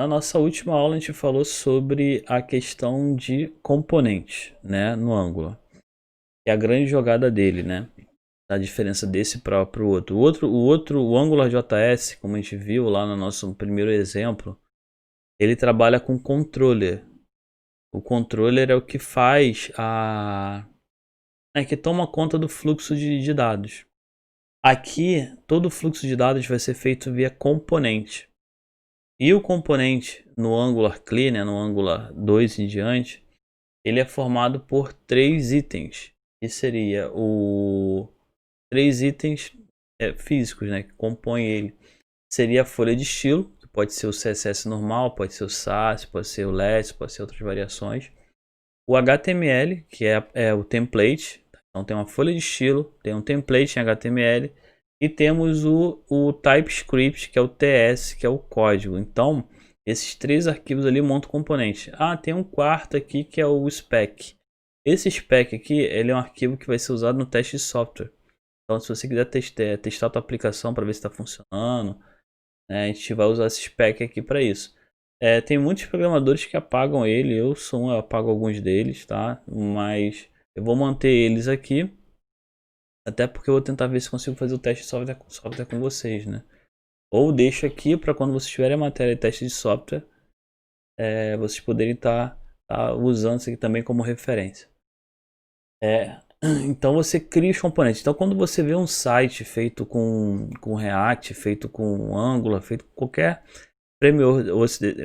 Na nossa última aula a gente falou sobre a questão de componentes, né, no Angular. É a grande jogada dele, né? A diferença desse para o outro. O Angular JS, como a gente viu lá no nosso primeiro exemplo, ele trabalha com controller. O controller é o que faz que toma conta do fluxo de dados. Aqui, todo o fluxo de dados vai ser feito via componente. E o componente no Angular CLI, né, no Angular 2 em diante, ele é formado por 3 itens. Que seria o 3 itens físicos, né, que compõem ele. Seria a folha de estilo, que pode ser o CSS normal, pode ser o Sass, pode ser o Less, pode ser outras variações. O HTML, que é o template. Então tem uma folha de estilo, tem um template em HTML. E temos o TypeScript, que é o TS, que é o código. Então, esses 3 arquivos ali montam componente. Ah, tem um quarto aqui que é o spec. Esse spec aqui, ele é um arquivo que vai ser usado no teste de software. Então, se você quiser testar a tua aplicação para ver se está funcionando, né, a gente vai usar esse spec aqui para isso. Tem muitos programadores que apagam ele, eu apago alguns deles, tá? Mas eu vou manter eles aqui, até porque eu vou tentar ver se consigo fazer o teste de software com vocês, né? Ou deixo aqui para quando vocês tiverem a matéria de teste de software, vocês poderem estar usando isso aqui também como referência. Então você cria os componentes. Então quando você vê um site feito com React, feito com Angular, feito com qualquer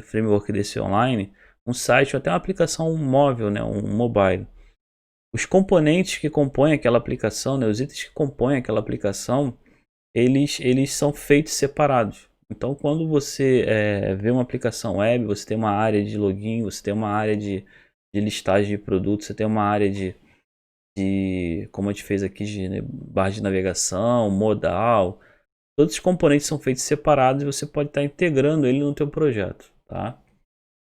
framework desse online, um site ou até uma aplicação móvel, né, um mobile. Os componentes que compõem aquela aplicação, né, os itens que compõem aquela aplicação, eles são feitos separados. Então quando você vê uma aplicação web, você tem uma área de login, você tem uma área de listagem de produtos, você tem uma área como a gente fez aqui, de barra de navegação, modal. Todos os componentes são feitos separados e você pode estar integrando ele no teu projeto, tá?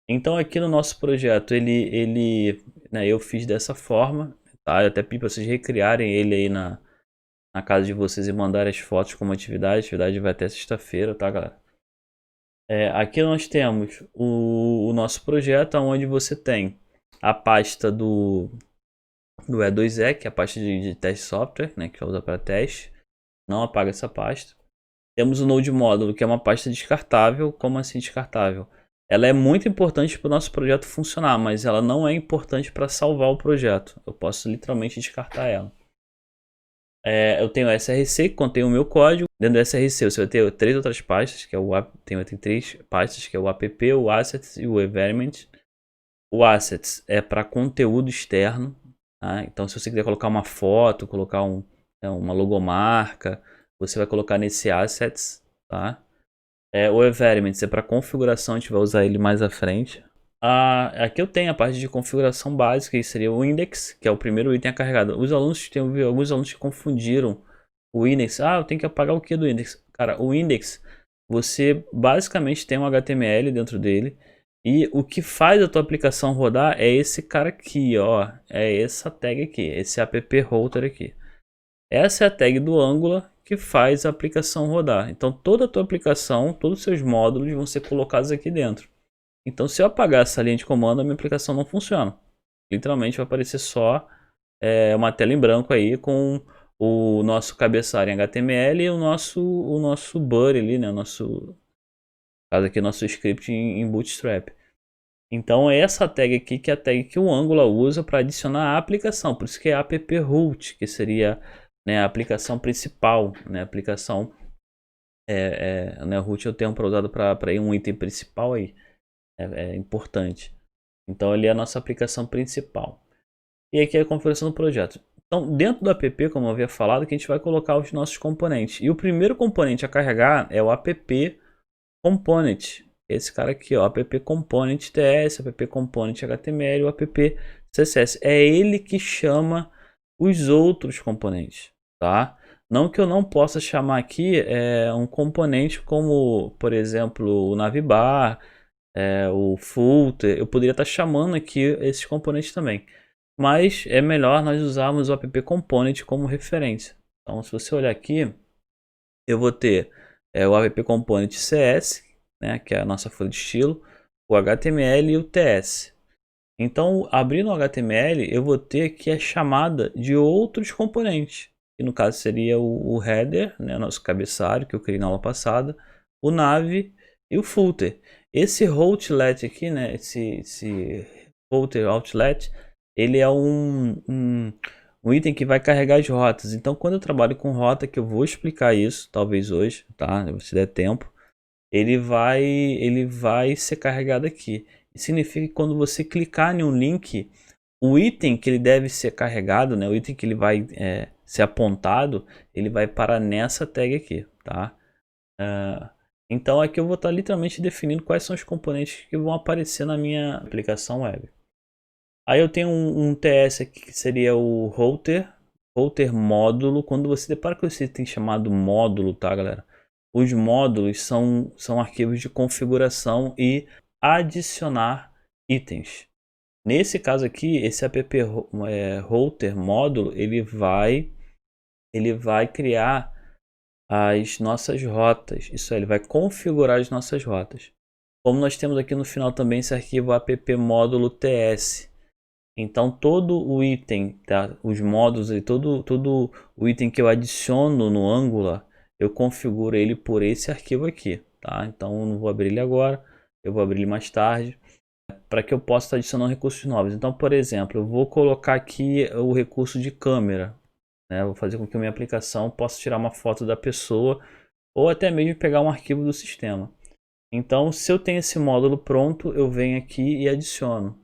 Então aqui no nosso projeto eu fiz dessa forma, tá? Eu até pedi para vocês recriarem ele aí na casa de vocês e mandarem as fotos como atividade. A atividade vai até sexta-feira, tá, galera? Aqui nós temos o nosso projeto, onde você tem a pasta do E2E, que é a pasta de teste software, né, que usa para teste. Não apaga essa pasta. Temos o Node Módulo, que é uma pasta descartável. Como assim descartável? Ela é muito importante para o nosso projeto funcionar, mas ela não é importante para salvar o projeto. Eu posso literalmente descartar ela. Eu tenho o SRC, que contém o meu código. Dentro do SRC você vai ter 3 outras pastas, que é tem 3 pastas, que é o app, o assets e o environment. O assets é para conteúdo externo. Tá? Então se você quiser colocar uma foto, colocar uma logomarca, você vai colocar nesse assets, tá? O environment é para configuração, a gente vai usar ele mais à frente. Aqui eu tenho a parte de configuração básica, que seria o index, que é o primeiro item a carregar. Alguns alunos que confundiram o index. Eu tenho que apagar o que do index? Cara, o index, você basicamente tem um HTML dentro dele. E o que faz a tua aplicação rodar é esse cara aqui, ó. É essa tag aqui, esse app router aqui. Essa é a tag do Angular que faz a aplicação rodar. Então toda a tua aplicação, todos os seus módulos vão ser colocados aqui dentro. Então se eu apagar essa linha de comando, a minha aplicação não funciona. Literalmente vai aparecer só uma tela em branco aí com o nosso cabeçalho em HTML e o nosso body ali, né? Nosso script em Bootstrap. Então é essa tag aqui que é a tag que o Angular usa para adicionar a aplicação. Por isso que é app root, que seria, né, a aplicação principal, né? A aplicação né, root é o termo usado para ir um item principal aí. É importante. Então ele é a nossa aplicação principal. E aqui é a configuração do projeto. Então dentro do app, como eu havia falado, que a gente vai colocar os nossos componentes. E o primeiro componente a carregar é o app component. Esse cara aqui, ó, app component TS, app component HTML, o app CSS. É ele que chama os outros componentes, tá? Não que eu não possa chamar aqui um componente como, por exemplo, o navbar, o footer. Eu poderia estar chamando aqui esses componentes também. Mas é melhor nós usarmos o app component como referência. Então, se você olhar aqui, eu vou ter o app component CS, né, que é a nossa folha de estilo, o HTML e o TS. Então, abrindo o HTML, eu vou ter aqui a chamada de outros componentes, que no caso seria o header, né, nosso cabeçalho que eu criei na aula passada, o nav e o footer. Esse outlet aqui, né, esse footer outlet, ele é um item que vai carregar as rotas. Então, quando eu trabalho com rota, que eu vou explicar isso, talvez hoje, tá? Se der tempo, ele vai ser carregado aqui. Significa que quando você clicar em um link, o item que ele deve ser carregado, né, o item que ele vai ser apontado, ele vai parar nessa tag aqui, tá? Então aqui eu vou estar literalmente definindo quais são os componentes que vão aparecer na minha aplicação web. Aí eu tenho um TS aqui que seria o router módulo. Quando você depara com esse item chamado módulo, tá, galera? Os módulos são arquivos de configuração e adicionar itens. Nesse caso aqui, esse app router módulo, ele vai criar as nossas rotas. Isso aí, ele vai configurar as nossas rotas. Como nós temos aqui no final também esse arquivo app módulo ts. Então todo o item, tá? Os módulos e todo o item que eu adiciono no Angular, eu configuro ele por esse arquivo aqui, tá? Então eu não vou abrir ele agora, eu vou abrir ele mais tarde, para que eu possa adicionar recursos novos. Então, por exemplo, eu vou colocar aqui o recurso de câmera, né? Vou fazer com que a minha aplicação possa tirar uma foto da pessoa ou até mesmo pegar um arquivo do sistema. Então, se eu tenho esse módulo pronto, eu venho aqui e adiciono.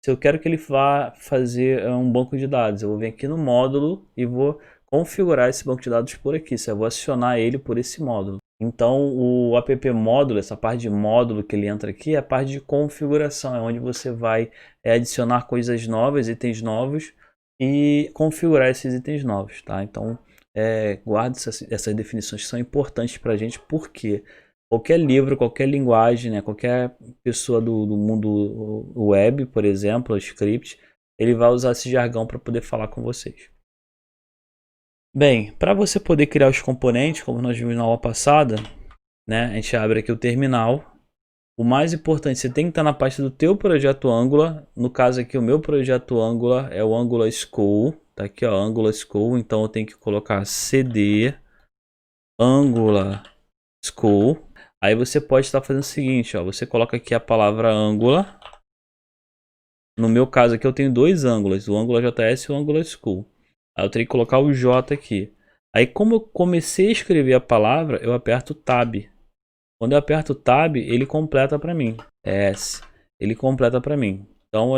Se eu quero que ele vá fazer um banco de dados, eu vou vir aqui no módulo e vou configurar esse banco de dados por aqui. Eu vou acionar ele por esse módulo. Então o app módulo, essa parte de módulo que ele entra aqui, é a parte de configuração, é onde você vai adicionar coisas novas, itens novos e configurar esses itens novos, tá? Então guarde essas definições que são importantes para a gente, porque qualquer livro, qualquer linguagem, né, qualquer pessoa do mundo web, por exemplo, script, ele vai usar esse jargão para poder falar com vocês. Bem, para você poder criar os componentes, como nós vimos na aula passada, né, a gente abre aqui o terminal. O mais importante, você tem que estar na pasta do teu projeto Angular. No caso aqui, o meu projeto Angular é o Angular School. Tá aqui, ó, Angular School. Então eu tenho que colocar cd Angular School. Aí você pode estar fazendo o seguinte, ó, você coloca aqui a palavra Angular. No meu caso aqui eu tenho dois Angulars, o Angular JS e o Angular School. Aí eu teria que colocar o J aqui. Aí como eu comecei a escrever a palavra, eu aperto Tab. Quando eu aperto Tab, ele completa para mim. Ele completa para mim. Então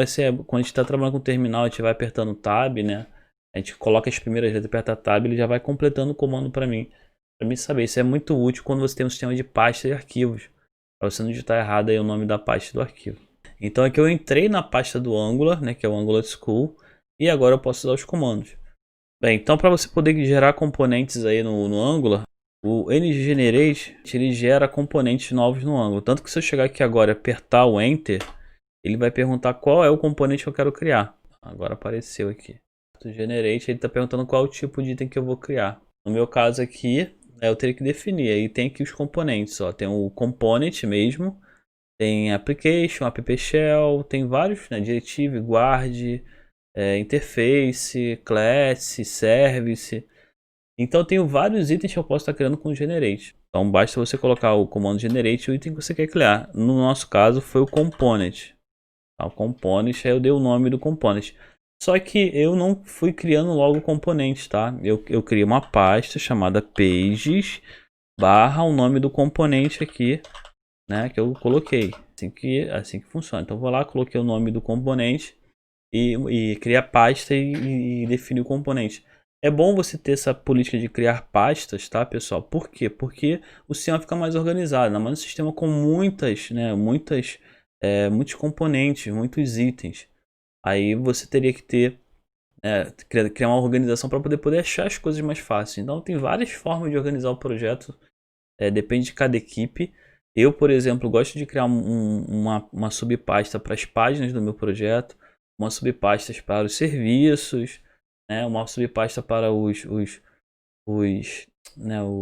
quando a gente está trabalhando com o terminal, a gente vai apertando Tab, né? A gente coloca as primeiras letras, aperta Tab, ele já vai completando o comando para mim. Para mim saber, isso é muito útil quando você tem um sistema de pasta e arquivos. Para você não digitar errado aí o nome da pasta do arquivo. Então aqui eu entrei na pasta do Angular, né, que é o Angular School, e agora eu posso usar os comandos. Bem, então para você poder gerar componentes aí no Angular, o ngGenerate ele gera componentes novos no Angular. Tanto que se eu chegar aqui agora e apertar o Enter, ele vai perguntar qual é o componente que eu quero criar. Agora apareceu aqui. O Generate, ele está perguntando qual é o tipo de item que eu vou criar. No meu caso aqui, eu teria que definir. Aí tem aqui os componentes. Ó. Tem o component mesmo, tem application, app shell, tem vários, né? Directive, guard, interface, class, service. Então eu tenho vários itens que eu posso estar criando com o generate. Então basta você colocar o comando generate e o item que você quer criar. No nosso caso foi o component. O component, aí eu dei o nome do component. Só que eu não fui criando logo componentes, tá? Eu criei uma pasta chamada pages barra o nome do componente aqui, né? Que eu coloquei. Assim que funciona. Então vou lá, coloquei o nome do componente e criei a pasta e defini o componente. É bom você ter essa política de criar pastas, tá, pessoal? Por quê? Porque o sistema fica mais organizado. Ainda mais um sistema com muitos componentes, muitos itens. Aí você teria que criar uma organização para poder achar as coisas mais fácil. Então tem várias formas de organizar o projeto. Depende de cada equipe. Eu, por exemplo, gosto de criar uma subpasta para as páginas do meu projeto, uma subpasta para os serviços, né, uma subpasta para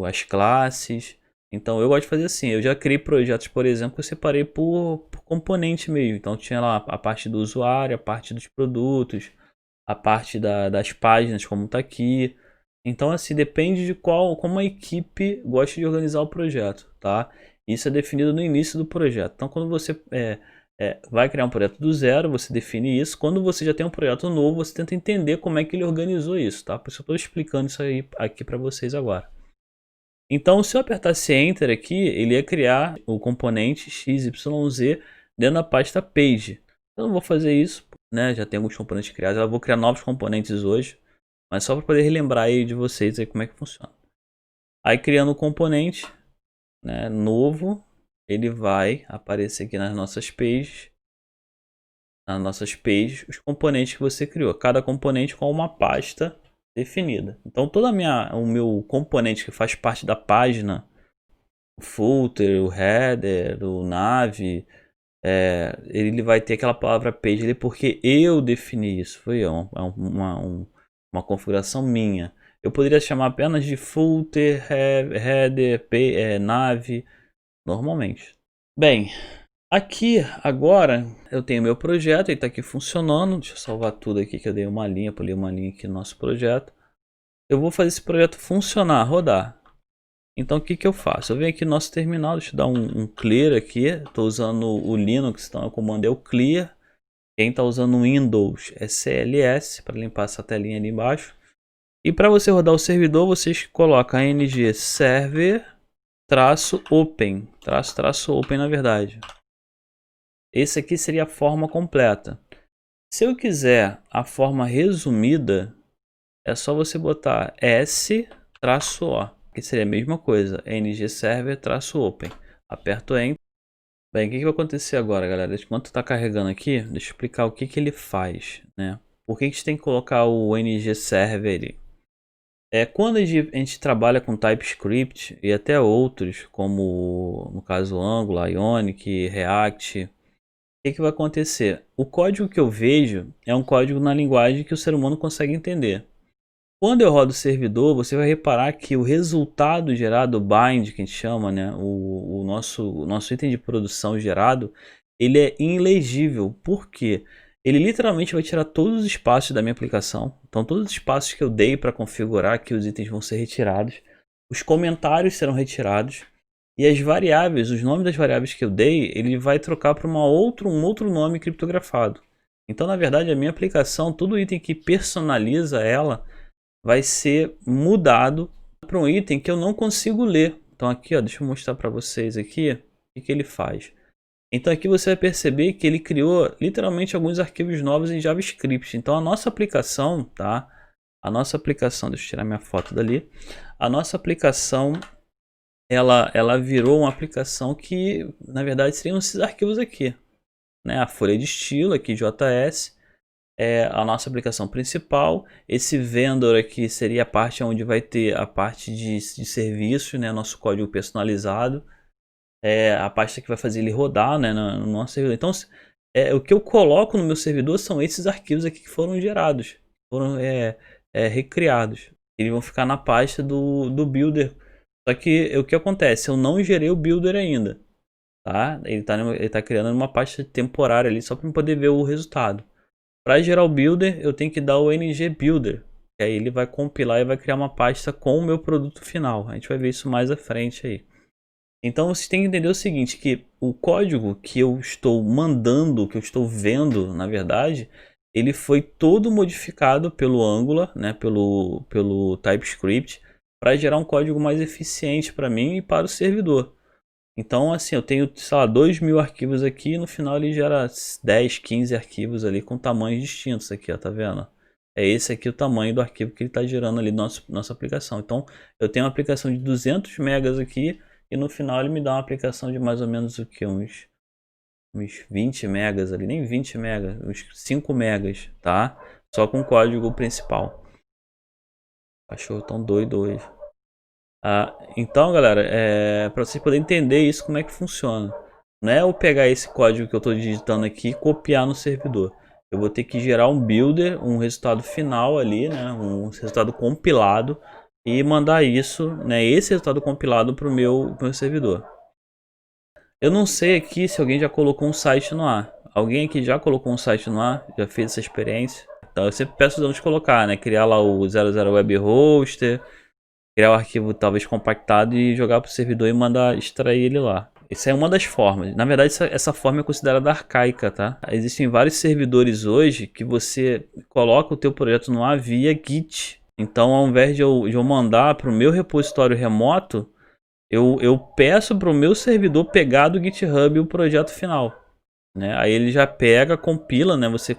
as classes. Então eu gosto de fazer assim, eu já criei projetos, por exemplo, que eu separei por componente mesmo. Então tinha lá a parte do usuário, a parte dos produtos, a parte das páginas, como está aqui. Então assim, depende de como a equipe gosta de organizar o projeto, tá? Isso é definido no início do projeto. Então quando você vai criar um projeto do zero, você define isso. Quando você já tem um projeto novo, você tenta entender como é que ele organizou isso, tá? Por isso eu estou explicando isso aí aqui para vocês agora. Então, se eu apertasse Enter aqui, ele ia criar o componente XYZ dentro da pasta Page. Eu não vou fazer isso, né? Já tem alguns componentes criados. Eu vou criar novos componentes hoje, mas só para poder relembrar aí de vocês aí como é que funciona. Aí criando um componente, né, novo, ele vai aparecer aqui nas nossas pages. Os componentes que você criou. Cada componente com uma pasta definida. Então, o meu componente que faz parte da página, o footer, o header, o nav, ele vai ter aquela palavra page ali porque eu defini isso. Foi uma configuração minha. Eu poderia chamar apenas de footer, header, nav, normalmente. Bem, aqui agora eu tenho meu projeto, ele está aqui funcionando. Deixa eu salvar tudo aqui que eu dei uma linha, pulei uma linha aqui no nosso projeto. Eu vou fazer esse projeto funcionar, rodar. Então o que eu faço? Eu venho aqui no nosso terminal, deixa eu dar um clear aqui. Estou usando o Linux, então o comando é o clear. Quem está usando o Windows é CLS, para limpar essa telinha ali embaixo. E para você rodar o servidor, vocês colocam ng server -open, open na verdade. Esse aqui seria a forma completa. Se eu quiser a forma resumida, é só você botar S-O, que seria a mesma coisa, ng server -open. Aperto Enter. Bem, o que vai acontecer agora, galera? Enquanto está carregando aqui, deixa eu explicar o que ele faz, né? Por que a gente tem que colocar o ng server ali? Quando a gente trabalha com TypeScript e até outros, como no caso Angular, Ionic, React, o que vai acontecer? O código que eu vejo é um código na linguagem que o ser humano consegue entender. Quando eu rodo o servidor, você vai reparar que o resultado gerado, o bind, que a gente chama, né, o nosso item de produção gerado, ele é ilegível. Por quê? Ele literalmente vai tirar todos os espaços da minha aplicação. Então, todos os espaços que eu dei para configurar que os itens vão ser retirados. Os comentários serão retirados. E as variáveis, os nomes das variáveis que eu dei, ele vai trocar para um outro nome criptografado. Então, na verdade, a minha aplicação, todo item que personaliza ela, vai ser mudado para um item que eu não consigo ler. Então aqui, ó, deixa eu mostrar para vocês aqui o que ele faz. Então aqui você vai perceber que ele criou literalmente alguns arquivos novos em JavaScript. Então a nossa aplicação, tá? A nossa aplicação, deixa eu tirar minha foto dali. A nossa aplicação, ela virou uma aplicação que, na verdade, seriam esses arquivos aqui, né? A folha de estilo aqui, JS. A nossa aplicação principal. Esse vendor aqui seria a parte onde vai ter a parte de serviço, né, nosso código personalizado, a pasta que vai fazer ele rodar, né, no nosso servidor. Então o que eu coloco no meu servidor são esses arquivos aqui que foram gerados, foram recriados. Eles vão ficar na pasta do builder. Só que o que acontece? Eu não gerei o builder ainda, tá? Ele tá criando uma pasta temporária ali só para poder ver o resultado. Para gerar o builder, eu tenho que dar o ng builder, que aí ele vai compilar e vai criar uma pasta com o meu produto final. A gente vai ver isso mais à frente aí. Então você tem que entender o seguinte, que o código que eu estou mandando, que eu estou vendo, na verdade, ele foi todo modificado pelo Angular, né, pelo TypeScript, para gerar um código mais eficiente para mim e para o servidor. Então, assim, eu tenho, sei lá, 2.000 arquivos aqui e no final ele gera 10, 15 arquivos ali com tamanhos distintos aqui, ó, tá vendo? É esse aqui o tamanho do arquivo que ele está gerando ali na nossa aplicação. Então, eu tenho uma aplicação de 200 megas aqui e no final ele me dá uma aplicação de mais ou menos o que? Uns 20 megas ali, nem 20 megas, uns 5 megas, tá? Só com o código principal. O cachorro tão doido hoje. Então, galera, para vocês poderem entender isso, como é que funciona. Não é eu pegar esse código que eu estou digitando aqui e copiar no servidor. Eu vou ter que gerar um builder, um resultado final ali, né, um resultado compilado. e mandar isso, né, esse resultado compilado para o meu servidor. Eu não sei aqui se alguém já colocou um site no ar. Alguém aqui já colocou um site no ar? Já fez essa experiência? Então eu sempre peço os alunos colocar, né? Criar lá o 00 Web Hoster, criar o arquivo talvez compactado e jogar para o servidor e mandar extrair ele lá. Essa é uma das formas. Na verdade, essa forma é considerada arcaica, tá? Existem vários servidores hoje que você coloca o teu projeto no ar via Git. Então, ao invés de eu mandar para o meu repositório remoto, eu peço para o meu servidor pegar do GitHub o projeto final, né? Aí ele já pega, compila, né? Você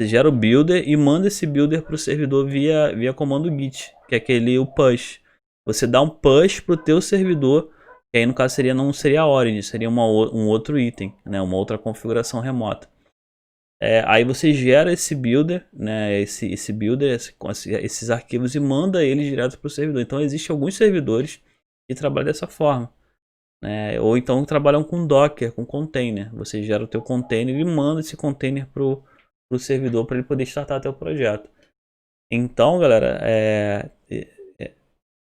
gera o builder e manda esse builder para o servidor via comando git, que é o push. Você dá um push para o teu servidor, que aí no caso não seria a origin, seria um outro item, né? Uma outra configuração remota. Aí você gera esse builder, né? Esse builder, esses arquivos e manda eles direto para o servidor. Então existem alguns servidores que trabalham dessa forma, né? Ou então trabalham com Docker, com container. Você gera o teu container e manda esse container pro servidor para ele poder startar teu projeto. Então, galera,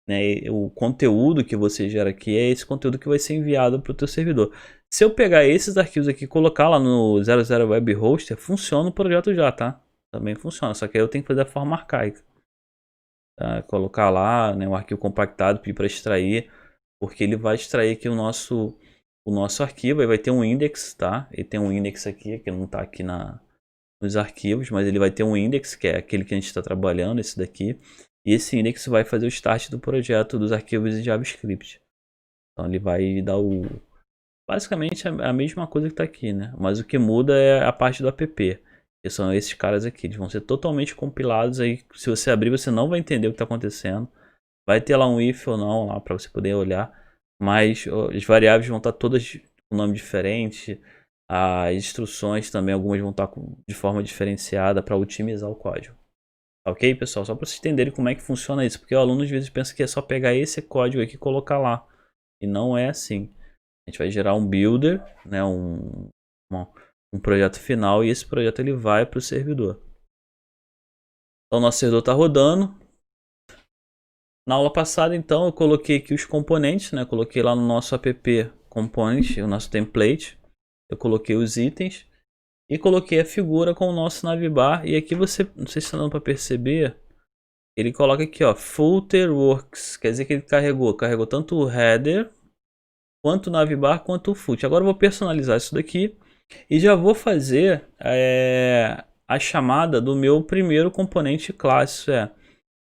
né, o conteúdo que você gera aqui é esse conteúdo que vai ser enviado para o teu servidor. Se eu pegar esses arquivos aqui e colocar lá no 00 Web Hoster, funciona o projeto já, tá? Também funciona, só que aí eu tenho que fazer da forma arcaica. Tá? Colocar lá, né, um arquivo compactado, pedir para extrair, porque ele vai extrair aqui o nosso arquivo, aí vai ter um index, tá? Ele tem um index aqui, que não está aqui nos arquivos, mas ele vai ter um index, que é aquele que a gente está trabalhando, esse daqui. E esse index vai fazer o start do projeto dos arquivos em JavaScript. Então ele vai dar basicamente a mesma coisa que está aqui, né? Mas o que muda é a parte do app. Que são esses caras aqui. Eles vão ser totalmente compilados. Aí se você abrir, você não vai entender o que está acontecendo. Vai ter lá um if ou não lá para você poder olhar. Mas as variáveis vão estar todas com nome diferente. As instruções também, algumas vão estar de forma diferenciada para otimizar o código. Ok, pessoal? Só para vocês entenderem como é que funciona isso. Porque o aluno às vezes pensa que é só pegar esse código aqui e colocar lá. E não é assim. A gente vai gerar um builder, né, um projeto final. E esse projeto ele vai para o servidor. Então o nosso servidor está rodando. Na aula passada, então, eu coloquei aqui os componentes, né? Coloquei lá no nosso app component, o nosso template. Eu coloquei os itens e coloquei a figura com o nosso navbar. E aqui você, não sei se está dando para perceber, ele coloca aqui, ó, footer works. Quer dizer que ele carregou tanto o header, quanto o navbar, quanto o footer. Agora eu vou personalizar isso daqui e já vou fazer a chamada do meu primeiro componente classe,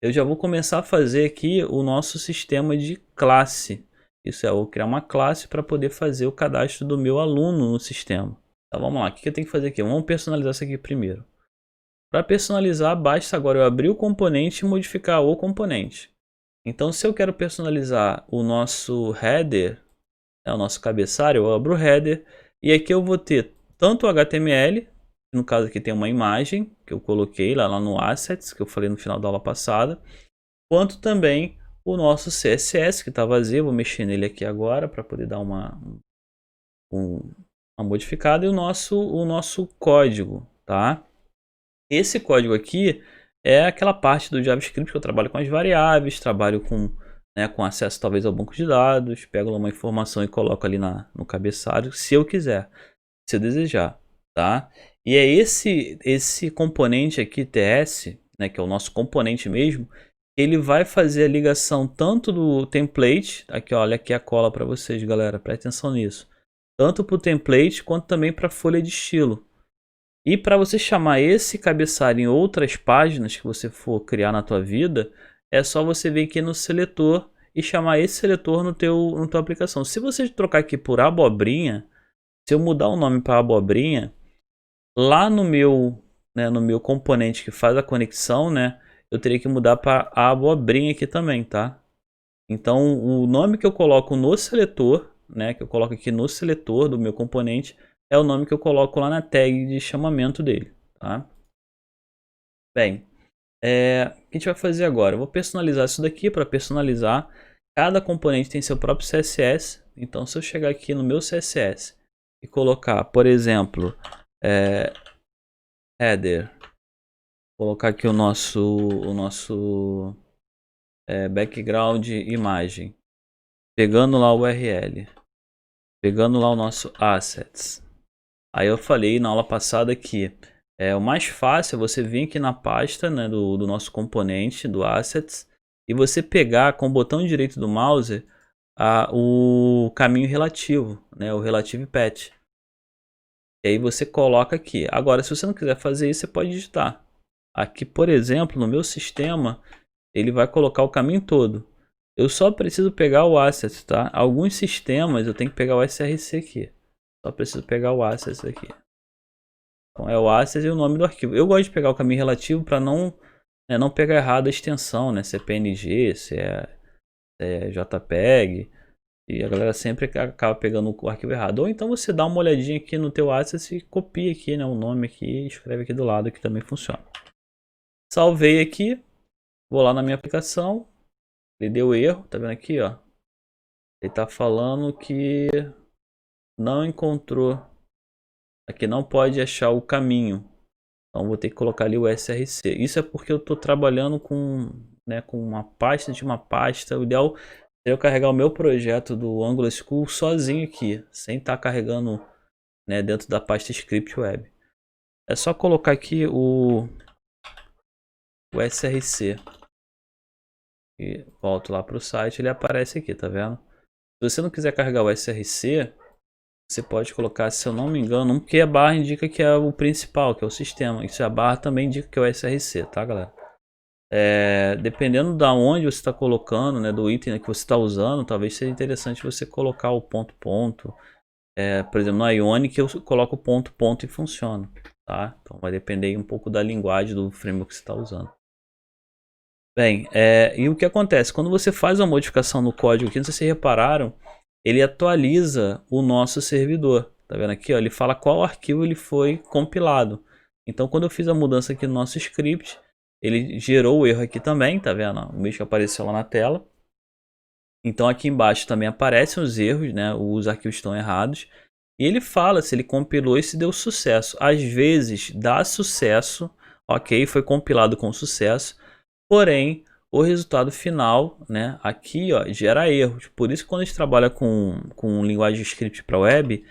eu já vou começar a fazer aqui o nosso sistema de classe. Isso é, eu vou criar uma classe para poder fazer o cadastro do meu aluno no sistema. Então vamos lá, o que eu tenho que fazer aqui? Vamos personalizar isso aqui primeiro. Para personalizar, basta agora eu abrir o componente e modificar o componente. Então se eu quero personalizar o nosso header, o nosso cabeçalho, eu abro o header e aqui eu vou ter tanto o HTML, no caso aqui tem uma imagem que eu coloquei lá no Assets, que eu falei no final da aula passada, quanto também o nosso CSS que está vazio. Vou mexer nele aqui agora para poder dar uma modificada, e o nosso código, tá? Esse código aqui é aquela parte do JavaScript que eu trabalho com as variáveis, trabalho com acesso talvez ao banco de dados, pego uma informação e coloco ali no cabeçalho, se eu quiser, se eu desejar, tá? E é esse componente aqui, TS, né, que é o nosso componente mesmo, ele vai fazer a ligação tanto do template, aqui olha aqui a cola para vocês, galera, presta atenção nisso, tanto para o template quanto também para a folha de estilo. E para você chamar esse cabeçalho em outras páginas que você for criar na tua vida, é só você vir aqui no seletor e chamar esse seletor na tua aplicação. Se você trocar aqui por abobrinha, se eu mudar o nome para abobrinha, lá no meu componente que faz a conexão, né, eu teria que mudar para abobrinha aqui também, tá? Então o nome que eu coloco no seletor, né, que eu coloco aqui no seletor do meu componente, é o nome que eu coloco lá na tag de chamamento dele, tá? Bem, o que a gente vai fazer agora? Eu vou personalizar isso daqui. Para personalizar, cada componente tem seu próprio CSS. Então, se eu chegar aqui no meu CSS e colocar, por exemplo, header, colocar aqui o nosso background imagem, pegando lá o URL, pegando lá o nosso assets. Aí eu falei na aula passada que o mais fácil é você vir aqui na pasta, né, do nosso componente, do assets, e você pegar com o botão direito do mouse o caminho relativo, né, o relative path. E aí você coloca aqui. Agora, se você não quiser fazer isso, você pode digitar. Aqui, por exemplo, no meu sistema, ele vai colocar o caminho todo. Eu só preciso pegar o asset, tá? Alguns sistemas eu tenho que pegar o src aqui. Só preciso pegar o asset aqui. Então é o asset e o nome do arquivo. Eu gosto de pegar o caminho relativo para não pegar errado a extensão, né? Se é PNG, se é JPEG. E a galera sempre acaba pegando o arquivo errado. Ou então você dá uma olhadinha aqui no teu asset e copia aqui, né, o nome aqui e escreve aqui do lado, que também funciona. Salvei aqui, vou lá na minha aplicação, ele deu erro, tá vendo aqui, ó. Ele tá falando que não encontrou, aqui não pode achar o caminho. Então vou ter que colocar ali o src. Isso é porque eu tô trabalhando com, né, com uma pasta de uma pasta. O ideal seria eu carregar o meu projeto do Angular School sozinho aqui, sem estar carregando, né, dentro da pasta script web. É só colocar aqui o src e volto lá para o site, ele aparece aqui, tá vendo? Se você não quiser carregar o src, você pode colocar, se eu não me engano, um que a barra indica que é o principal, que é o sistema. Isso a barra também indica que é o src, tá, galera? Dependendo da onde você está colocando, né, do item que você está usando, talvez seja interessante você colocar o ponto. Por exemplo, no Ionic eu coloco ponto e funciona, tá? Então vai depender um pouco da linguagem do framework que você está usando. Bem, e o que acontece? Quando você faz uma modificação no código aqui, não sei se vocês repararam, ele atualiza o nosso servidor. Tá vendo aqui? Ó, ele fala qual arquivo ele foi compilado. Então, quando eu fiz a mudança aqui no nosso script, ele gerou o erro aqui também, tá vendo? O mesmo que apareceu lá na tela. Então, aqui embaixo também aparecem os erros, né? Os arquivos estão errados. E ele fala se ele compilou e se deu sucesso. Às vezes dá sucesso, ok, foi compilado com sucesso. Porém, o resultado final, né, aqui ó, gera erros. Por isso que quando a gente trabalha com linguagem de script para web,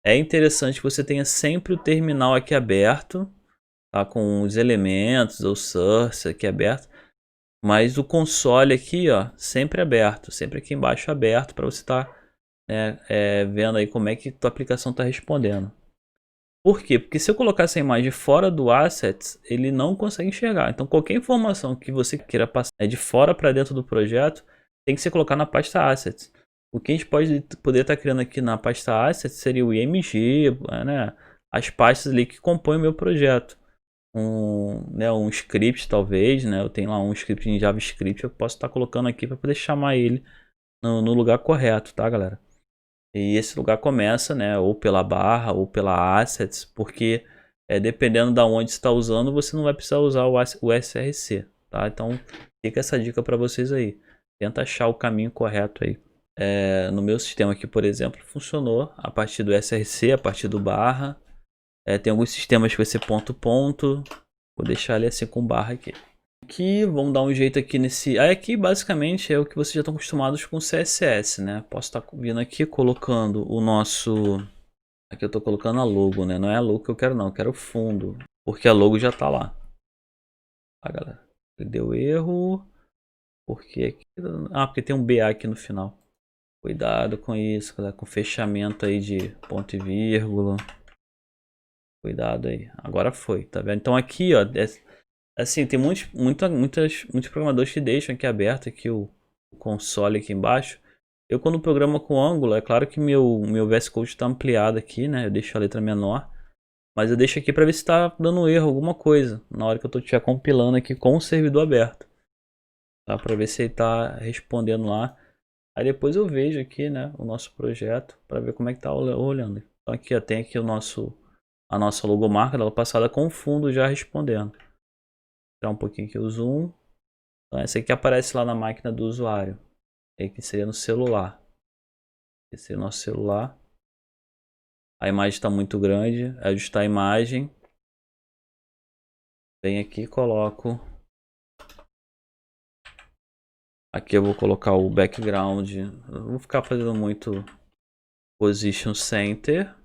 é interessante que você tenha sempre o terminal aqui aberto, tá, com os elementos ou source aqui aberto. Mas o console aqui, ó, sempre aberto, sempre aqui embaixo aberto para você estar vendo aí como é que tua aplicação está respondendo. Por quê? Porque se eu colocar essa imagem fora do Assets, ele não consegue enxergar. Então qualquer informação que você queira passar de fora para dentro do projeto, tem que ser colocar na pasta Assets. O que a gente poder estar criando aqui na pasta Assets seria o IMG, né, as pastas ali que compõem o meu projeto. Um script talvez, né, eu tenho lá um script em JavaScript, eu posso estar colocando aqui para poder chamar ele no lugar correto, tá, galera? E esse lugar começa, né, ou pela barra ou pela assets, porque dependendo da onde está usando, você não vai precisar usar o src, tá? Então fica essa dica para vocês aí. Tenta achar o caminho correto aí. No meu sistema aqui, por exemplo, funcionou a partir do src, a partir do barra. Tem alguns sistemas que vai ser ponto. Vou deixar ele assim com barra aqui. Aqui, vamos dar um jeito aqui nesse... aqui basicamente é o que vocês já estão acostumados com CSS, né? Posso estar vindo aqui colocando o nosso... Aqui eu estou colocando a logo, né? Não é a logo que eu quero não, eu quero o fundo. Porque a logo já está lá. Tá, galera? Ele deu erro. Porque porque tem um BA aqui no final. Cuidado com isso, galera. Com fechamento aí de ponto e vírgula. Cuidado aí. Agora foi, tá vendo? Então aqui, ó... Assim, tem muitos programadores que deixam aqui aberto aqui o console aqui embaixo. Eu quando programo com Angular, é claro que meu VS Code está ampliado aqui, né? Eu deixo a letra menor. Mas eu deixo aqui para ver se está dando erro, alguma coisa. Na hora que eu estiver compilando aqui com o servidor aberto. Tá? Para ver se ele está respondendo lá. Aí depois eu vejo aqui, né? O nosso projeto. Para ver como é que está olhando. Então aqui ó, tem aqui a nossa logomarca da passada com o fundo já respondendo. Tirar um pouquinho aqui o zoom. Então essa aqui aparece lá na máquina do usuário. Que seria no celular. Esse seria o nosso celular. A imagem está muito grande. Ajustar a imagem. Venho aqui e coloco Aqui eu vou colocar o background. Eu vou ficar fazendo muito position center.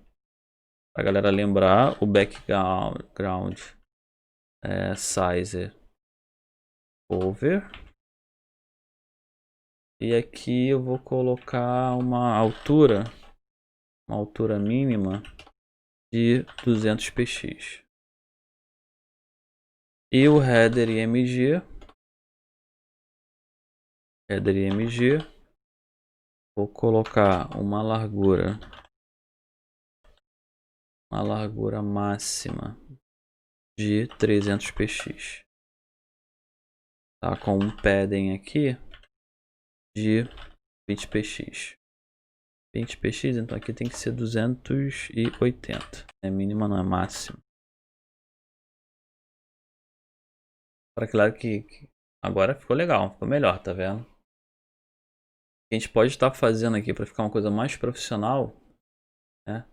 Pra galera lembrar, o background size over. E aqui eu vou colocar uma altura mínima de 200 px. E o header img, vou colocar uma largura máxima de 300 px. Tá com um padding aqui de 20 px. 20 px, então aqui tem que ser 280. É mínima, não é máxima. Para claro que agora ficou legal, ficou melhor, tá vendo? O que a gente pode estar fazendo aqui para ficar uma coisa mais profissional, né?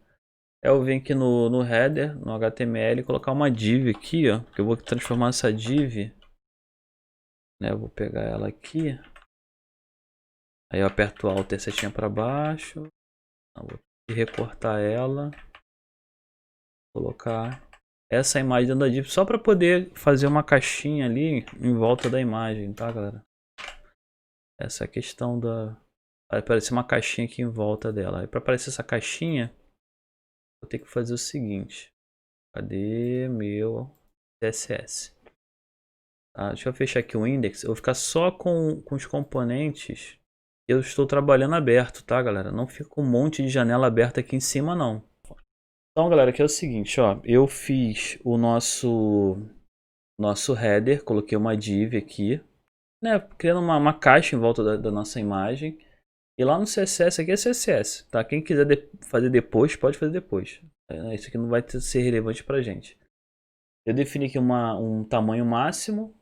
É eu vir aqui no header, no HTML, e colocar uma div aqui, ó. Que eu vou transformar essa div, né? Eu vou pegar ela aqui. Aí eu aperto o Alt e setinha para baixo. Eu vou recortar ela. Colocar essa imagem dentro da div só para poder fazer uma caixinha ali em volta da imagem, tá, galera? Essa é a questão da... Vai aparecer uma caixinha aqui em volta dela. Aí para aparecer essa caixinha, vou ter que fazer o seguinte. Cadê meu CSS? Tá, deixa eu fechar aqui o index. Eu vou ficar só com os componentes que eu estou trabalhando aberto, tá, galera? Não fica com um monte de janela aberta aqui em cima, não. Então, galera, aqui é o seguinte, ó. Eu fiz o nosso header, coloquei uma div aqui, né? Criando uma caixa em volta da nossa imagem. E lá no CSS, aqui é CSS, tá? Quem quiser fazer depois, pode fazer depois. Isso aqui não vai ser relevante pra gente. Eu defini aqui um tamanho máximo,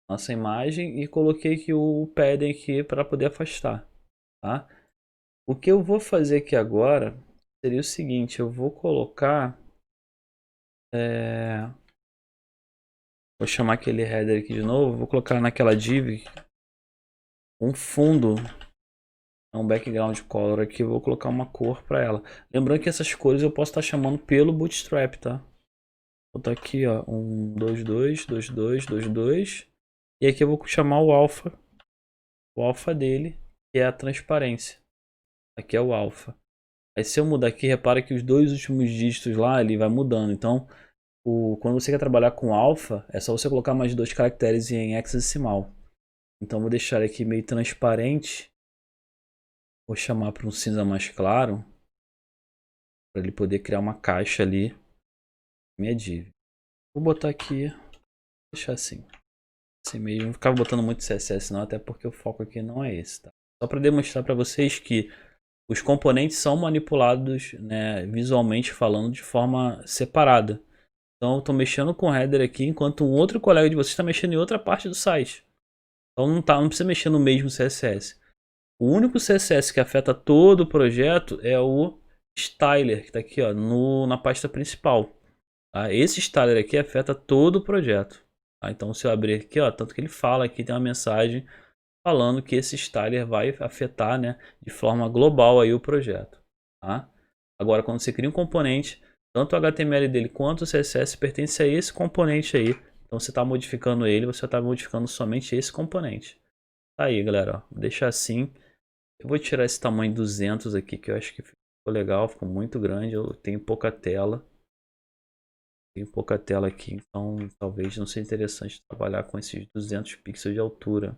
nossa imagem, e coloquei aqui o padding aqui para poder afastar, tá? O que eu vou fazer aqui agora seria o seguinte, eu vou colocar... Vou chamar aquele header aqui de novo, vou colocar naquela div um fundo, um background color aqui, vou colocar uma cor para ela. Lembrando que essas cores eu posso estar chamando pelo Bootstrap, tá? Vou botar aqui, ó, 1, 2, 2, 2, 2, 2, 2. E aqui eu vou chamar o alpha dele, que é a transparência. Aqui é o alpha. Aí se eu mudar aqui, repara que os dois últimos dígitos lá, ele vai mudando. Então, quando você quer trabalhar com alpha, é só você colocar mais 2 caracteres em hexadecimal. Então, vou deixar aqui meio transparente. Vou chamar para um cinza mais claro, para ele poder criar uma caixa ali. Minha div. Vou botar aqui, deixar assim. Assim mesmo, não ficava botando muito CSS não, até porque o foco aqui não é esse, tá? Só para demonstrar para vocês que os componentes são manipulados, né, visualmente falando, de forma separada. Então eu estou mexendo com o header aqui, enquanto um outro colega de vocês está mexendo em outra parte do site. Então não precisa mexer no mesmo CSS. O único CSS que afeta todo o projeto é o styler, que está aqui, ó, na pasta principal. Tá? Esse styler aqui afeta todo o projeto. Tá? Então se eu abrir aqui, ó, tanto que ele fala aqui, tem uma mensagem falando que esse styler vai afetar, né, de forma global aí o projeto. Tá? Agora, quando você cria um componente, tanto o HTML dele quanto o CSS pertence a esse componente aí. Então você está modificando ele, você está modificando somente esse componente. Tá aí, galera, ó, vou deixar assim. Eu vou tirar esse tamanho 200 aqui, que eu acho que ficou legal, ficou muito grande. Eu tenho pouca tela. Tenho pouca tela aqui, então talvez não seja interessante trabalhar com esses 200 pixels de altura.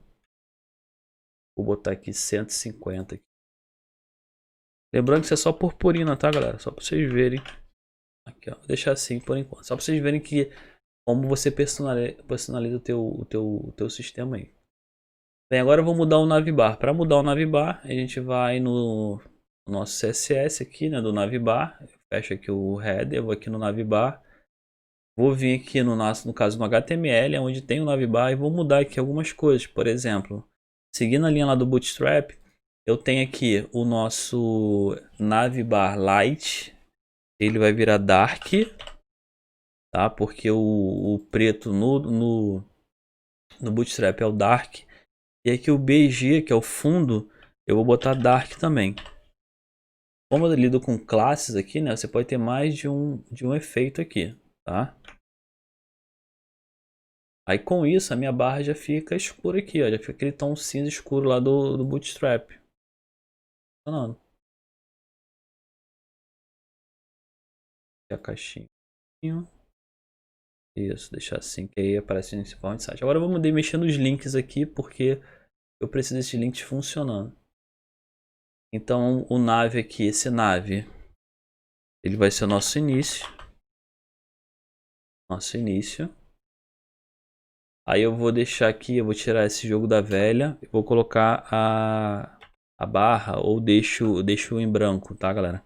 Vou botar aqui 150. Lembrando que isso é só purpurina, tá, galera? Só para vocês verem. Aqui, ó. Vou deixar assim por enquanto. Só para vocês verem que como você personaliza o teu sistema aí. Bem, agora eu vou mudar o navbar. Para mudar o navbar, a gente vai no nosso CSS aqui, né, do navbar. Fecha aqui o header, vou aqui no navbar. Vou vir aqui no caso no HTML, onde tem o navbar, e vou mudar aqui algumas coisas. Por exemplo, seguindo a linha lá do Bootstrap, eu tenho aqui o nosso navbar light. Ele vai virar dark, tá? Porque o preto no Bootstrap é o dark. E aqui o BG, que é o fundo, eu vou botar Dark também. Como eu lido com classes aqui, né? Você pode ter mais de um efeito aqui, tá? Aí com isso a minha barra já fica escura aqui, ó. Já fica aquele tom cinza escuro lá do Bootstrap. Funcionando. A caixinha. Isso, deixar assim que aí aparece nesse form de site. Agora vamos mexer nos links aqui porque eu preciso desses links funcionando. Então o nave aqui, esse nave, ele vai ser o nosso início. Nosso início. Aí eu vou deixar aqui, eu vou tirar esse jogo da velha. E vou colocar a barra ou deixo em branco, tá galera?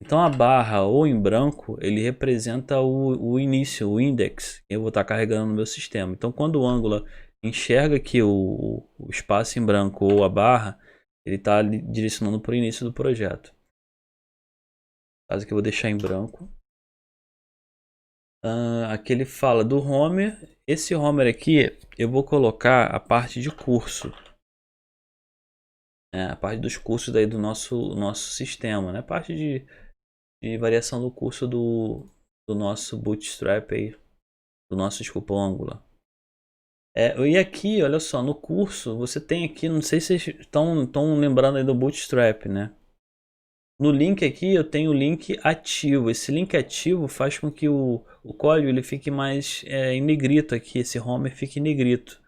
Então a barra ou em branco, ele representa o início, o index, que eu vou estar carregando no meu sistema. Então quando o Angular enxerga aqui o espaço em branco ou a barra, ele está direcionando para o início do projeto. No caso aqui eu vou deixar em branco. Aqui ele fala do Homer. Esse Homer aqui eu vou colocar a parte de curso. A parte dos cursos daí do nosso sistema. Né? A parte de variação do curso do nosso Bootstrap aí. Do nosso, desculpa, Angular. E aqui, olha só, no curso você tem aqui, não sei se vocês estão lembrando aí do Bootstrap, né? No link aqui eu tenho o link ativo. Esse link ativo faz com que o código ele fique mais em negrito aqui, esse Homer fique em negrito.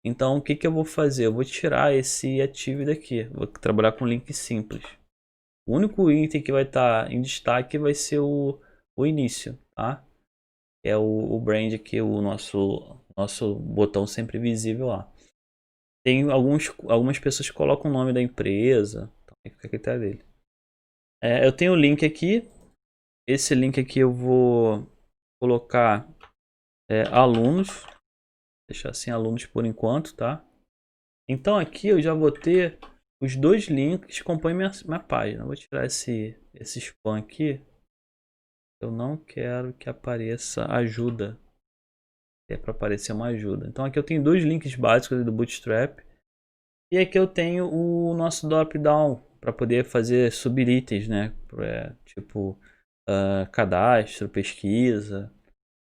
Então o que eu vou fazer? Eu vou tirar esse ativo daqui, vou trabalhar com link simples. O único item que vai estar em destaque vai ser o início, tá? É o brand aqui, o nosso botão sempre visível lá. Tem algumas pessoas que colocam o nome da empresa, então fica a critério dele. Eu tenho o link aqui. Esse link aqui eu vou colocar alunos. Deixar assim alunos por enquanto, tá? Então aqui eu já vou ter os dois links que compõem minha página. Vou tirar esse spam aqui. Eu não quero que apareça ajuda. É para aparecer uma ajuda. Então aqui eu tenho dois links básicos do Bootstrap. E aqui eu tenho o nosso drop-down para poder fazer subitens, né? Tipo cadastro, pesquisa.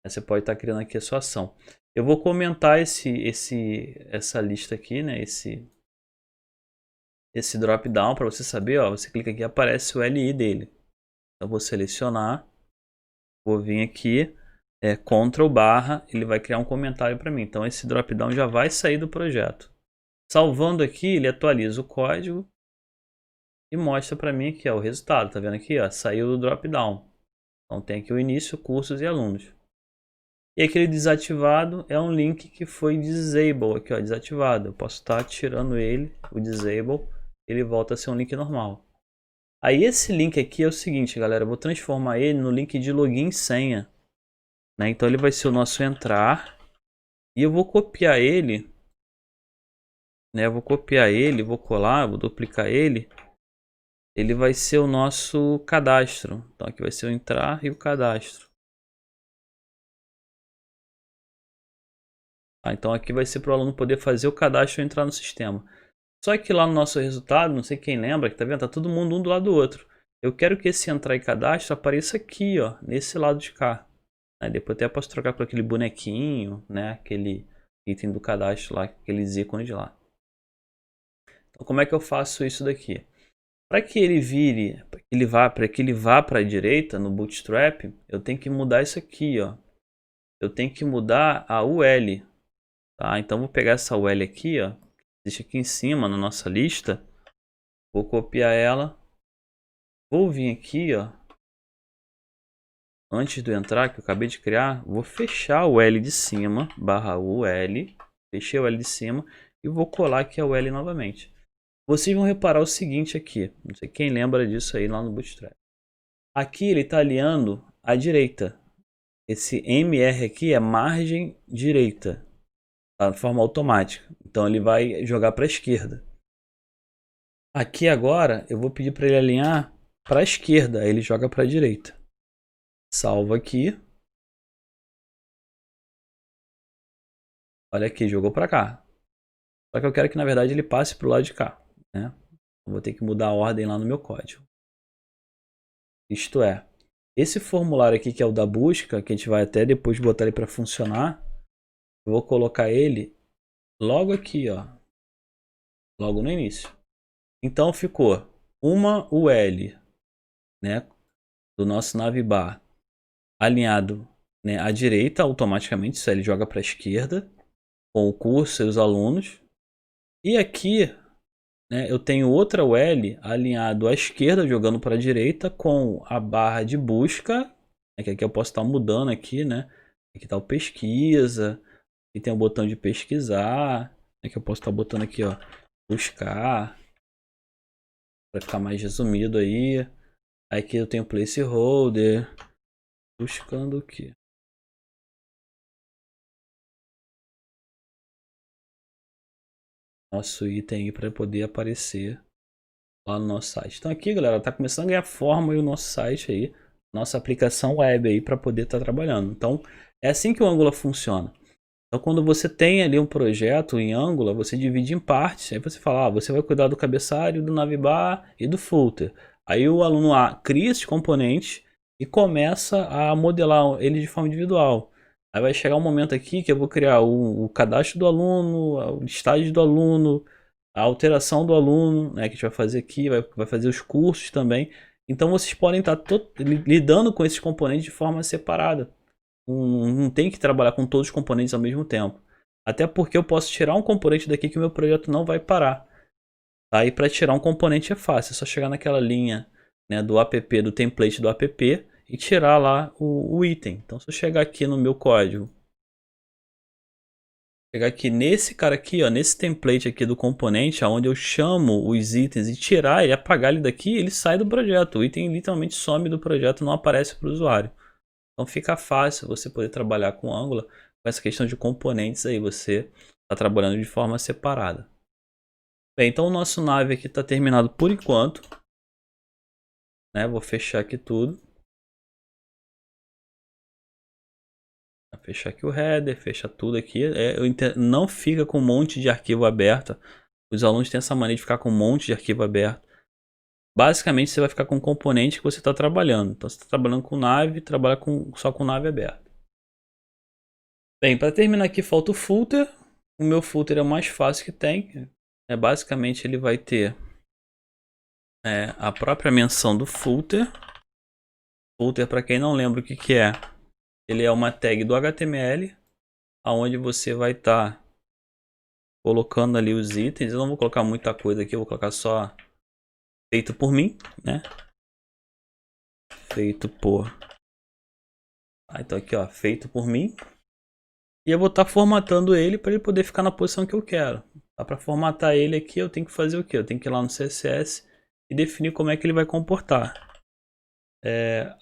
Você pode estar criando aqui a sua ação. Eu vou comentar essa lista aqui, né? Esse drop-down para você saber. Ó, você clica aqui, aparece o LI dele. Então eu vou selecionar, vou vir aqui, Ctrl barra, ele vai criar um comentário para mim. Então esse drop-down já vai sair do projeto. Salvando aqui, ele atualiza o código e mostra para mim aqui ó, o resultado. Tá vendo aqui? Ó, saiu do drop-down. Então tem aqui o início, cursos e alunos. E aquele desativado é um link que foi disable aqui, ó, desativado. Eu posso estar tirando ele, o disable, ele volta a ser um link normal. Aí esse link aqui é o seguinte, galera, eu vou transformar ele no link de login e senha. Né? Então ele vai ser o nosso entrar e eu vou copiar ele. Né? Eu vou copiar ele, vou colar, vou duplicar ele. Ele vai ser o nosso cadastro. Então aqui vai ser o entrar e o cadastro. Então aqui vai ser para o aluno poder fazer o cadastro e entrar no sistema. Só que lá no nosso resultado, não sei quem lembra, que tá vendo? Tá todo mundo um do lado do outro. Eu quero que esse entrar e cadastro apareça aqui, ó, nesse lado de cá. Depois até posso trocar por aquele bonequinho, né? Aquele item do cadastro lá, aqueles ícones lá. Então como é que eu faço isso daqui? Para que ele vire, para que ele vá para a direita no Bootstrap, eu tenho que mudar isso aqui, ó. Eu tenho que mudar a UL, tá? Então vou pegar essa UL aqui, ó, deixa aqui em cima na nossa lista, vou copiar ela, vou vir aqui, ó, antes de eu entrar que eu acabei de criar, vou fechar o L de cima, barra UL, fechei o L de cima e vou colar aqui a UL novamente. Vocês vão reparar o seguinte aqui, não sei quem lembra disso aí lá no Bootstrap. Aqui ele está alinhando à direita. Esse MR aqui é margem direita, tá? De forma automática. Então ele vai jogar para a esquerda. Aqui agora eu vou pedir para ele alinhar para a esquerda, aí ele joga para a direita. Salva aqui. Olha aqui, jogou para cá. Só que eu quero que na verdade ele passe para o lado de cá, né? Eu vou ter que mudar a ordem lá no meu código. Isto é, esse formulário aqui que é o da busca, que a gente vai até depois botar ele para funcionar, eu vou colocar ele logo aqui, ó, logo no início. Então ficou uma UL, né, do nosso navbar alinhado, né, à direita automaticamente, isso aí ele joga para a esquerda com o curso e os alunos. E aqui, né, eu tenho outra UL alinhado à esquerda jogando para a direita com a barra de busca, né, que aqui eu posso estar mudando aqui, né? Aqui está o pesquisa, aqui tem o botão de pesquisar, né, que eu posso estar botando aqui, ó, buscar, para ficar mais resumido aí. Aqui eu tenho placeholder, buscando o quê? Nosso item aí para poder aparecer lá no nosso site. Então aqui, galera, tá começando a ganhar forma aí o nosso site aí, nossa aplicação web aí para poder estar trabalhando. Então é assim que o Angular funciona. Então quando você tem ali um projeto em Angular, você divide em partes. Aí você fala, você vai cuidar do cabeçalho, do navbar e do footer. Aí o aluno A cria esses componentes e começa a modelar ele de forma individual. Aí vai chegar um momento aqui que eu vou criar o cadastro do aluno, o estágio do aluno, a alteração do aluno, né, que a gente vai fazer aqui, vai fazer os cursos também. Então vocês podem estar lidando com esses componentes de forma separada. Não tem que trabalhar com todos os componentes ao mesmo tempo. Até porque eu posso tirar um componente daqui que o meu projeto não vai parar. Aí para tirar um componente é fácil, é só chegar naquela linha, né, do app, do template do app e tirar lá o item. Então se eu chegar aqui no meu código, chegar aqui nesse cara aqui, ó, nesse template aqui do componente, onde eu chamo os itens e tirar e apagar ele daqui, ele sai do projeto. O item literalmente some do projeto, não aparece para o usuário. Então fica fácil você poder trabalhar com Angular com essa questão de componentes aí, você está trabalhando de forma separada. Bem, então o nosso nav aqui está terminado por enquanto, né? Vou fechar aqui tudo. Vou fechar aqui o header, fechar tudo aqui. Não fica com um monte de arquivo aberto. Os alunos têm essa mania de ficar com um monte de arquivo aberto. Basicamente você vai ficar com o componente que você está trabalhando. Então você está trabalhando com nav, trabalha só com nav aberto. Bem, para terminar aqui falta o footer. O meu footer é o mais fácil que tem. Basicamente ele vai ter a própria menção do footer. Footer, para quem não lembra o que é, ele é uma tag do HTML, onde você vai estar colocando ali os itens. Eu não vou colocar muita coisa aqui, eu vou colocar só feito por mim, né? Feito por... então aqui, ó, feito por mim. E eu vou estar formatando ele para ele poder ficar na posição que eu quero. Para formatar ele aqui, eu tenho que fazer o que? Eu tenho que ir lá no CSS e definir como é que ele vai comportar.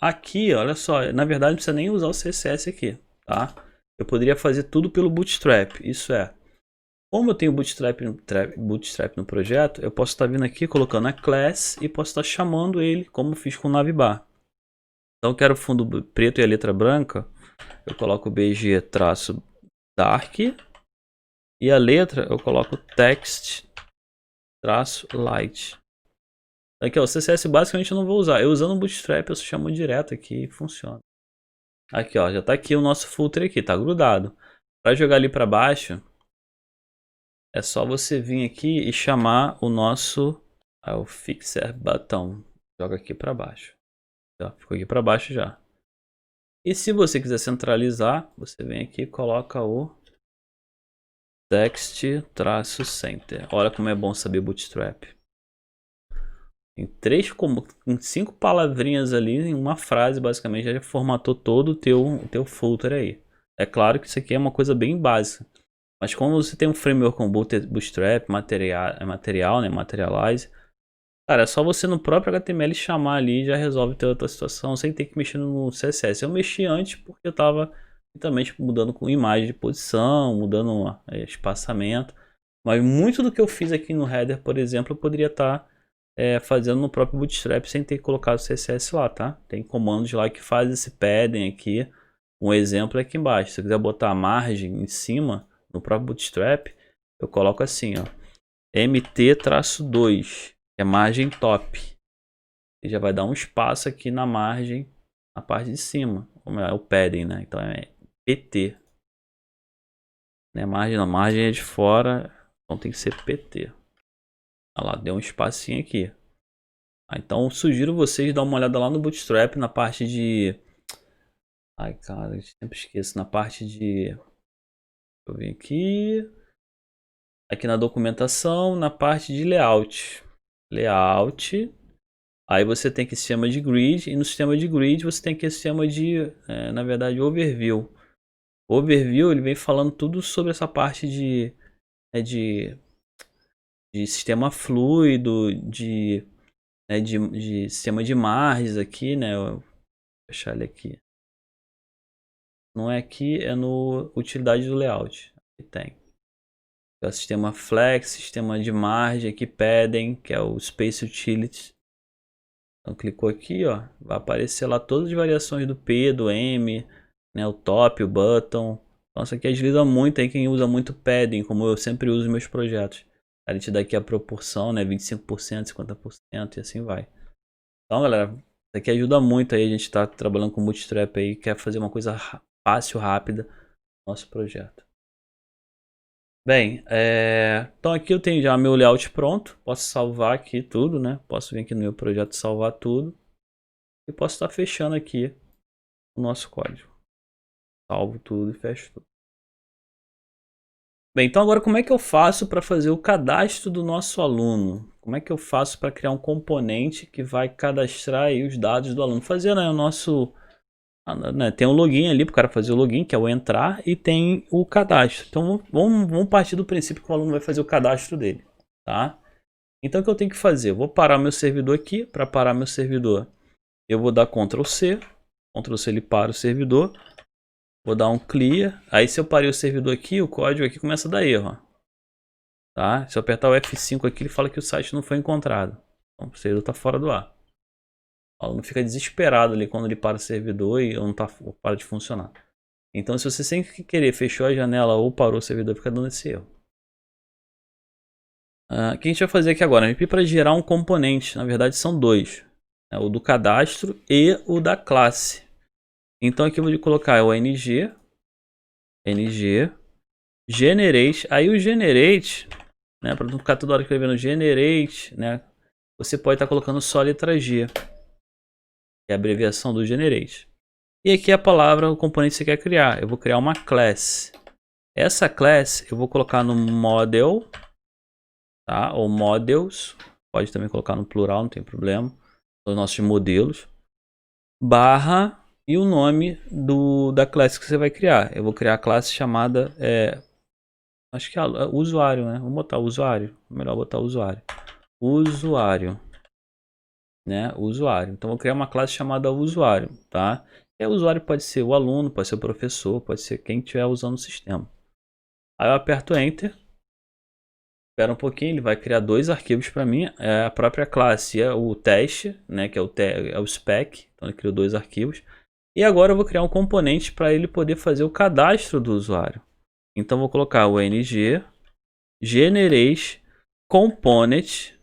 Aqui, olha só, na verdade não precisa nem usar o CSS aqui, tá? Eu poderia fazer tudo pelo Bootstrap, isso é. Como eu tenho Bootstrap no projeto, eu posso estar vindo aqui, colocando a class e posso estar chamando ele, como eu fiz com o navbar. Então eu quero fundo preto e a letra branca, eu coloco bg-dark e a letra eu coloco text-light. Aqui, ó, o CSS basicamente eu não vou usar. Eu usando o Bootstrap, eu chamo direto aqui e funciona. Aqui, ó, já tá aqui o nosso footer aqui, tá grudado. Para jogar ali para baixo, é só você vir aqui e chamar o nosso o fixer button. Joga aqui para baixo. Já ficou aqui para baixo já. E se você quiser centralizar, você vem aqui e coloca o text-center. Olha como é bom saber Bootstrap. Em 5 palavrinhas ali, em uma frase, basicamente, já formatou todo o teu footer aí. É claro que isso aqui é uma coisa bem básica. Mas como você tem um framework com Bootstrap, material, né, Materialize, cara, é só você no próprio HTML chamar ali e já resolve ter outra situação sem ter que mexer no CSS. Eu mexi antes porque eu estava também mudando com imagem de posição, mudando espaçamento. Mas muito do que eu fiz aqui no header, por exemplo, eu poderia estar fazendo no próprio Bootstrap sem ter colocado o CSS lá, tá? Tem comandos lá que fazem esse padding aqui. Um exemplo é aqui embaixo. Se você quiser botar a margem em cima no próprio Bootstrap, eu coloco assim, ó, MT-2, que é margem top. E já vai dar um espaço aqui na margem, na parte de cima, como é o padding, né? Então é PT. Né? Margem é de fora, então tem que ser PT. Olha lá, deu um espacinho aqui. Então sugiro vocês dar uma olhada lá no Bootstrap, na parte de... Ai, cara, eu sempre esqueço. Na parte de... Eu vim aqui... Aqui na documentação, na parte de layout. Layout. Aí você tem que sistema de grid. E no sistema de grid você tem que sistema de, na verdade, overview. O overview ele vem falando tudo sobre essa parte de sistema fluido, de sistema de margens aqui, né? Vou fechar ele aqui. Não é aqui, é no utilidade do layout. Aqui tem. É o sistema flex, sistema de margem, aqui pedem, que é o space utilities. Então clicou aqui, ó, vai aparecer lá todas as variações do P, do M, né, o top, o button. Então isso aqui agiliza muito aí quem usa muito padding, como eu sempre uso nos meus projetos. A gente dá aqui a proporção, né, 25%, 50% e assim vai. Então galera, isso aqui ajuda muito aí, a gente tá trabalhando com Bootstrap aí, quer fazer uma coisa fácil, rápida no nosso projeto. Bem, então aqui eu tenho já meu layout pronto, posso salvar aqui tudo, né? Posso vir aqui no meu projeto e salvar tudo. E posso estar fechando aqui o nosso código. Salvo tudo e fecho tudo. Bem, então agora como é que eu faço para fazer o cadastro do nosso aluno? Como é que eu faço para criar um componente que vai cadastrar aí os dados do aluno? Fazer, né, o nosso... Né, tem um login ali para o cara fazer o login, que é o entrar, e tem o cadastro. Então vamos partir do princípio que o aluno vai fazer o cadastro dele, tá? Então o que eu tenho que fazer? Eu vou parar meu servidor aqui. Para parar meu servidor, eu vou dar Ctrl C. Ctrl C ele para o servidor. Vou dar um clear. Aí se eu parei o servidor aqui, o código aqui começa a dar erro. Tá? Se eu apertar o F5 aqui, ele fala que o site não foi encontrado. Então o servidor está fora do ar. O aluno fica desesperado ali quando ele para o servidor e não para de funcionar. Então se você sem querer fechou a janela ou parou o servidor, fica dando esse erro. O que a gente vai fazer aqui agora? A gente para gerar um componente. Na verdade são dois. O do cadastro e o da classe. Então aqui eu vou colocar o ng generate. Aí o generate, né, para não ficar toda hora escrevendo generate, né, você pode estar colocando só a letra G, que é a abreviação do generate. E aqui a palavra, o componente que você quer criar. Eu vou criar uma class. Essa class eu vou colocar no model, tá? Ou models. Pode também colocar no plural, não tem problema. Os nossos modelos. Barra e o nome da classe que você vai criar. Eu vou criar a classe chamada, acho que é usuário, né? Vamos botar usuário. Melhor botar usuário. Usuário, né? Usuário. Então vou criar uma classe chamada usuário, tá? E o usuário pode ser o aluno, pode ser o professor, pode ser quem estiver usando o sistema. Aí eu aperto Enter. Espera um pouquinho, ele vai criar dois arquivos para mim. A própria classe é o teste, né? Que é o spec. Então ele criou dois arquivos. E agora eu vou criar um componente para ele poder fazer o cadastro do usuário. Então vou colocar o ng generate component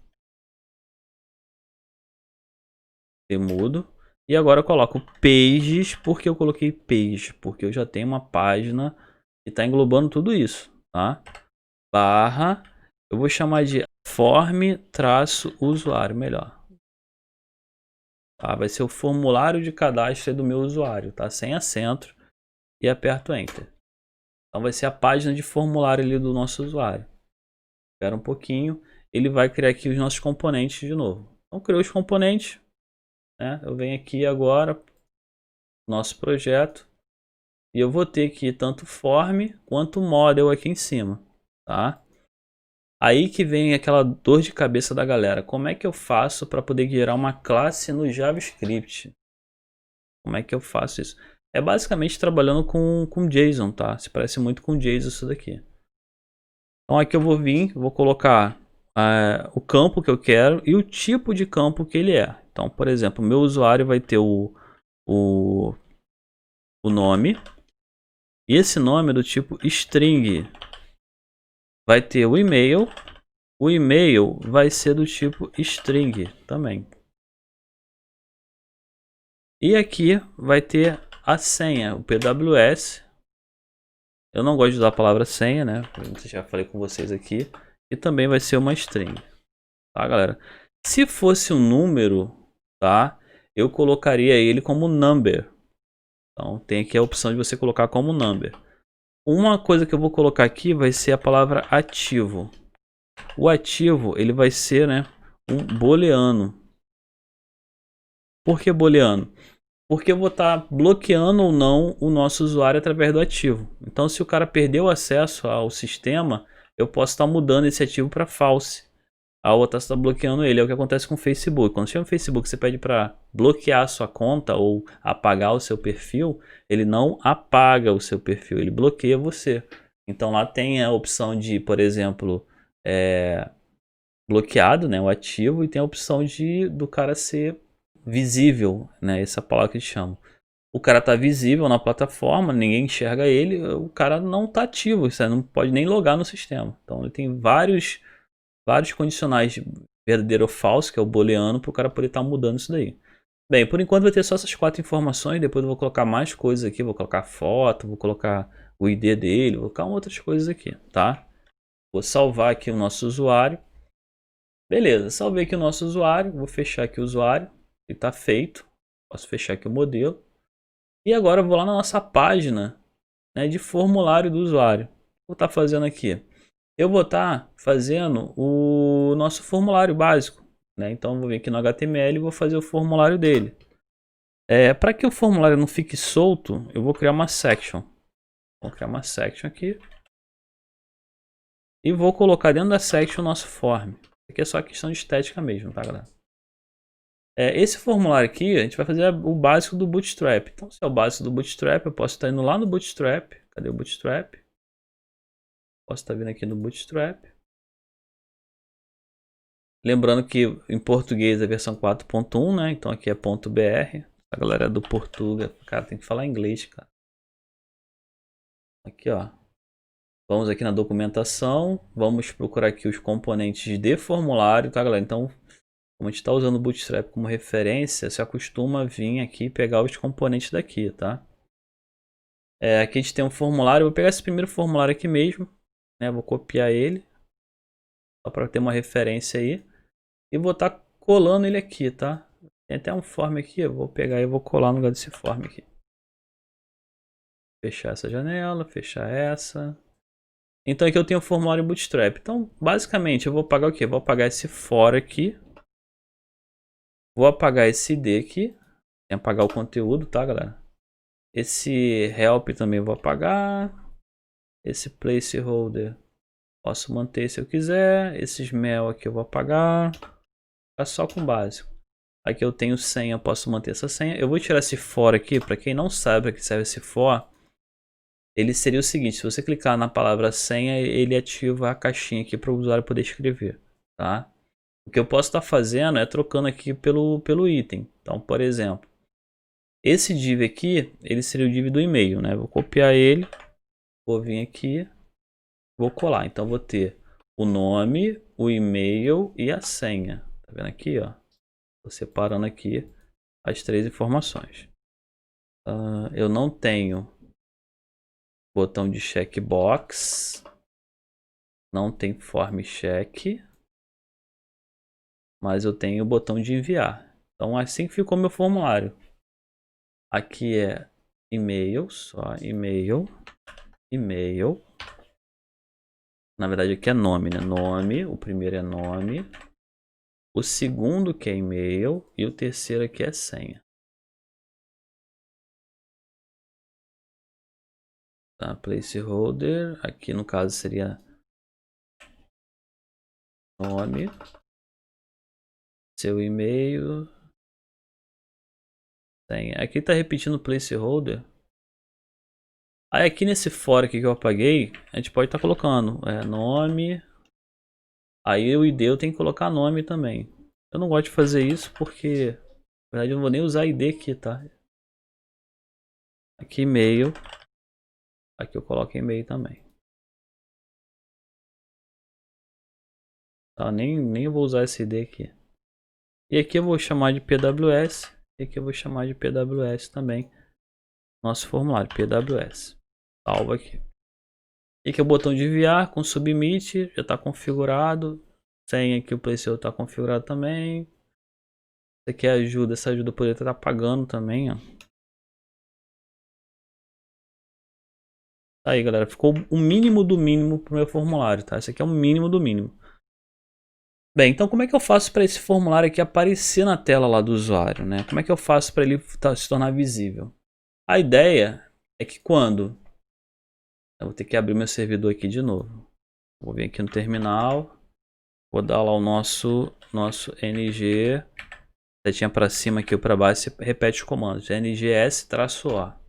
mudo. E agora eu coloco pages. Por que eu coloquei page? Porque eu já tenho uma página que está englobando tudo isso, tá? Barra, eu vou chamar de form-usuário, melhor. Tá? Vai ser o formulário de cadastro do meu usuário, tá? Sem acento. E aperto Enter. Então vai ser a página de formulário ali do nosso usuário. Espera um pouquinho. Ele vai criar aqui os nossos componentes de novo. Então criou os componentes. Né? Eu venho aqui agora. Nosso projeto. E eu vou ter aqui tanto form quanto model aqui em cima. Tá? Aí que vem aquela dor de cabeça da galera. Como é que eu faço para poder gerar uma classe no JavaScript? Como é que eu faço isso? É basicamente trabalhando com JSON, tá? Se parece muito com JSON isso daqui. Então aqui eu vou vir, vou colocar o campo que eu quero e o tipo de campo que ele é. Então, por exemplo, o meu usuário vai ter o nome. E esse nome é do tipo string. vai ter o e-mail. O e-mail vai ser do tipo string também. E aqui vai ter a senha, o PWS. Eu não gosto de usar a palavra senha, né? Eu já falei com vocês aqui. E também vai ser uma string. Tá, galera? Se fosse um número, tá? Eu colocaria ele como number. Então tem aqui a opção de você colocar como number. Uma coisa que eu vou colocar aqui vai ser a palavra ativo. O ativo, ele vai ser, né, um booleano. Por que booleano? Porque eu vou estar bloqueando ou não o nosso usuário através do ativo. Então, se o cara perdeu acesso ao sistema, eu posso estar mudando esse ativo para false. A outra está bloqueando ele. É o que acontece com o Facebook. Quando chega no Facebook, você pede para bloquear a sua conta ou apagar o seu perfil, ele não apaga o seu perfil, ele bloqueia você. Então lá tem a opção de, por exemplo, bloqueado, né, o ativo, e tem a opção do cara ser visível, né, essa palavra que eles chamam. O cara tá visível na plataforma, ninguém enxerga ele, o cara não tá ativo, você não pode nem logar no sistema. Então ele tem vários condicionais de verdadeiro ou falso, que é o booleano, para o cara poder estar mudando isso daí. Bem, por enquanto vai ter só essas 4 informações, depois eu vou colocar mais coisas aqui, vou colocar foto, vou colocar o ID dele, vou colocar outras coisas aqui, tá? Vou salvar aqui o nosso usuário. Beleza, salvei aqui o nosso usuário, vou fechar aqui o usuário, ele está feito. Posso fechar aqui o modelo. E agora eu vou lá na nossa página, né, de formulário do usuário. Vou estar fazendo aqui. Eu vou estar fazendo o nosso formulário básico, né? Então eu vou vir aqui no HTML e vou fazer o formulário dele. Para que o formulário não fique solto, eu vou criar uma section. Vou criar uma section aqui. E vou colocar dentro da section o nosso form. Aqui é só questão de estética mesmo, tá, galera? Esse formulário aqui, a gente vai fazer o básico do Bootstrap. Então, se é o básico do Bootstrap, eu posso estar indo lá no Bootstrap. Cadê o Bootstrap? Posso estar vindo aqui no Bootstrap. Lembrando que em português é a versão 4.1, né? Então aqui é .br. A galera do Portugal, cara, tem que falar inglês, cara. Aqui, ó. Vamos aqui na documentação. Vamos procurar aqui os componentes de formulário, tá, galera? Então, como a gente está usando o Bootstrap como referência, se acostuma a vir aqui e pegar os componentes daqui, tá? Aqui a gente tem um formulário. Eu vou pegar esse primeiro formulário aqui mesmo, né? Vou copiar ele, só para ter uma referência aí. E vou estar colando ele aqui, tá? Tem até um form aqui, eu vou pegar e vou colar no lugar desse form aqui. Fechar essa janela, fechar essa. Então aqui eu tenho o formulário Bootstrap. Então, basicamente, eu vou apagar o quê? Vou apagar esse for aqui. Vou apagar esse id aqui. Tem apagar o conteúdo, tá, galera? Esse help também eu vou apagar. Esse placeholder posso manter se eu quiser. Esses mel aqui eu vou apagar. Ficar só com o básico. Aqui eu tenho senha, eu posso manter essa senha. Eu vou tirar esse for aqui, para quem não sabe para que serve esse for. Ele seria o seguinte, se você clicar na palavra senha, ele ativa a caixinha aqui para o usuário poder escrever, tá? O que eu posso estar fazendo é trocando aqui pelo item. Então, por exemplo, esse div aqui, ele seria o div do e-mail, né? Vou copiar ele, vou vir aqui, vou colar. Então, vou ter o nome, o e-mail e a senha. Tá vendo aqui, ó? Tô separando aqui as 3 informações. Eu não tenho botão de checkbox. Não tem form check. Mas eu tenho o botão de enviar. Então assim que ficou meu formulário. Aqui é e-mail, só e-mail. E-mail. Na verdade aqui é nome, né? Nome, o primeiro é nome. O segundo que é e-mail. E o terceiro aqui é senha. Tá, placeholder. Aqui no caso seria nome. Seu e-mail. Senha. Aqui tá repetindo placeholder. Aí aqui nesse for aqui que eu apaguei, a gente pode estar colocando nome. Aí o ID eu tenho que colocar nome também. Eu não gosto de fazer isso porque, na verdade, eu não vou nem usar ID aqui, tá? Aqui e-mail. Aqui eu coloco e-mail também. Tá? Nem vou usar esse ID aqui. E aqui eu vou chamar de PWS. E aqui eu vou chamar de PWS também. Nosso formulário, PWS. Salva aqui. E aqui é o botão de enviar com submit. Já está configurado. Sem aqui o PlayStation está configurado também. Isso aqui é ajuda. Essa ajuda poderia estar pagando também, ó. Aí, galera, ficou o mínimo do mínimo para o meu formulário, tá? Esse aqui é o mínimo do mínimo. Bem, então como é que eu faço para esse formulário aqui aparecer na tela lá do usuário, né? Como é que eu faço para ele se tornar visível? A ideia é que quando... Eu vou ter que abrir meu servidor aqui de novo. Vou vir aqui no terminal. Vou dar lá o nosso ng. Setinha para cima aqui ou para baixo, você repete os comandos. ngs-o.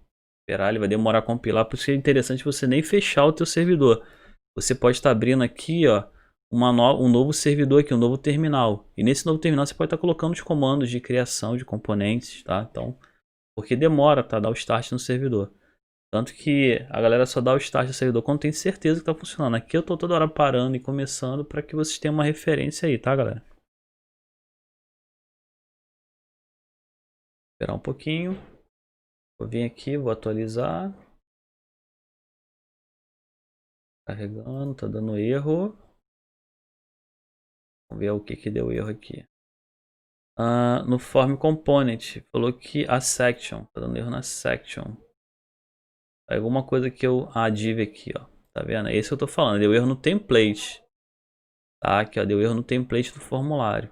Esperar, ele vai demorar a compilar, por isso é interessante você nem fechar o teu servidor. Você pode estar abrindo aqui, ó, um novo servidor aqui, um novo terminal. E nesse novo terminal você pode estar colocando os comandos de criação de componentes, tá? Então, porque demora para dar o start no servidor. Tanto que a galera só dá o start no servidor quando tem certeza que está funcionando. Aqui eu estou toda hora parando e começando para que vocês tenham uma referência aí, tá, galera? Esperar um pouquinho. Vou vir aqui, vou atualizar. Carregando, tá dando erro. Vamos ver o que deu erro aqui. No form component, falou que a section, tá dando erro na section. Alguma coisa que eu... div aqui, ó. Tá vendo? É esse que eu tô falando, deu erro no template. Tá, aqui ó, deu erro no template do formulário.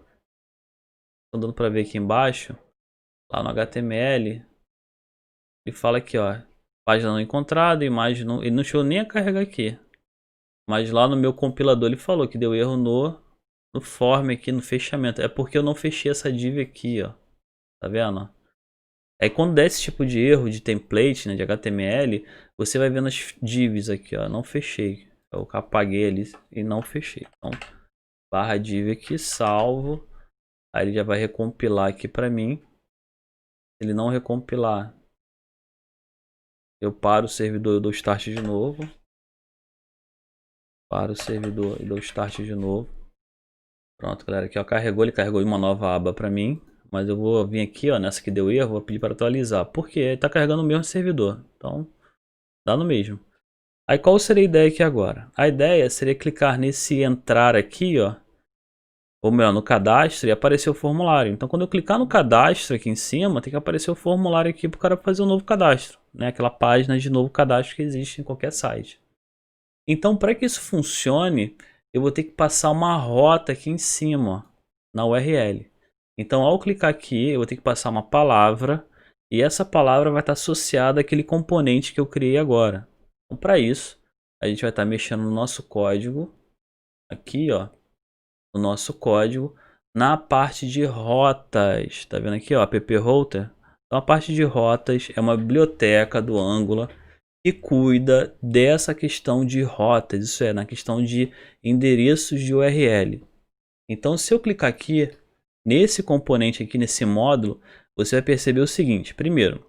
Tô dando pra ver aqui embaixo. Lá no HTML. Ele fala aqui, ó. Página não encontrada, imagem não... Ele não chegou nem a carregar aqui. Mas lá no meu compilador ele falou que deu erro no form aqui, no fechamento. É porque eu não fechei essa div aqui, ó. Tá vendo? Aí quando der esse tipo de erro de template, né, de HTML, você vai vendo as divs aqui, ó. Não fechei. Eu apaguei ali e não fechei. Então, barra div aqui, salvo. Aí ele já vai recompilar aqui para mim. Se ele não recompilar, eu paro o servidor e dou start de novo. Paro o servidor e dou start de novo. Pronto, galera. Aqui ó, carregou, ele carregou uma nova aba para mim. Mas eu vou vir aqui, ó, nessa que deu erro, vou pedir para atualizar. Porque ele está carregando o mesmo servidor. Então, dá no mesmo. Aí qual seria a ideia aqui agora? A ideia seria clicar nesse entrar aqui, ó. Ou melhor, no cadastro e aparecer o formulário. Então quando eu clicar no cadastro aqui em cima, tem que aparecer o formulário aqui para o cara fazer um novo cadastro. Né? Aquela página de novo cadastro que existe em qualquer site. Então para que isso funcione, eu vou ter que passar uma rota aqui em cima, ó, na URL. Então ao clicar aqui, eu vou ter que passar uma palavra. E essa palavra vai estar associada àquele componente que eu criei agora. Então para isso, a gente vai estar mexendo no nosso código. Aqui, ó. No nosso código. Na parte de rotas. Tá vendo aqui, ó? App Router. Então a parte de rotas é uma biblioteca do Angular que cuida dessa questão de rotas. Isso é, na questão de endereços de URL. Então se eu clicar aqui, nesse componente aqui, nesse módulo, você vai perceber o seguinte. Primeiro,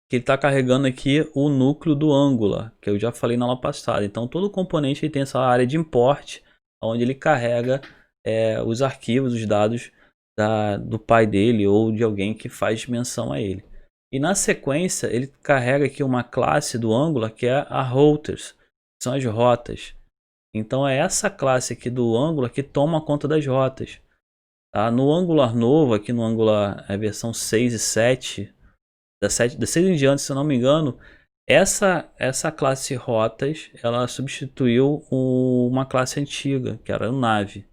que ele está carregando aqui o núcleo do Angular, que eu já falei na aula passada. Então todo componente tem essa área de import, onde ele carrega os arquivos, os dados do pai dele ou de alguém que faz menção a ele. E na sequência ele carrega aqui uma classe do Angular que é a routers, que são as rotas. Então é essa classe aqui do Angular que toma conta das rotas. Tá? No Angular novo, aqui no Angular versão 6 e 7, da 6 em diante, se eu não me engano, essa classe rotas, ela substituiu uma classe antiga, que era o Nave.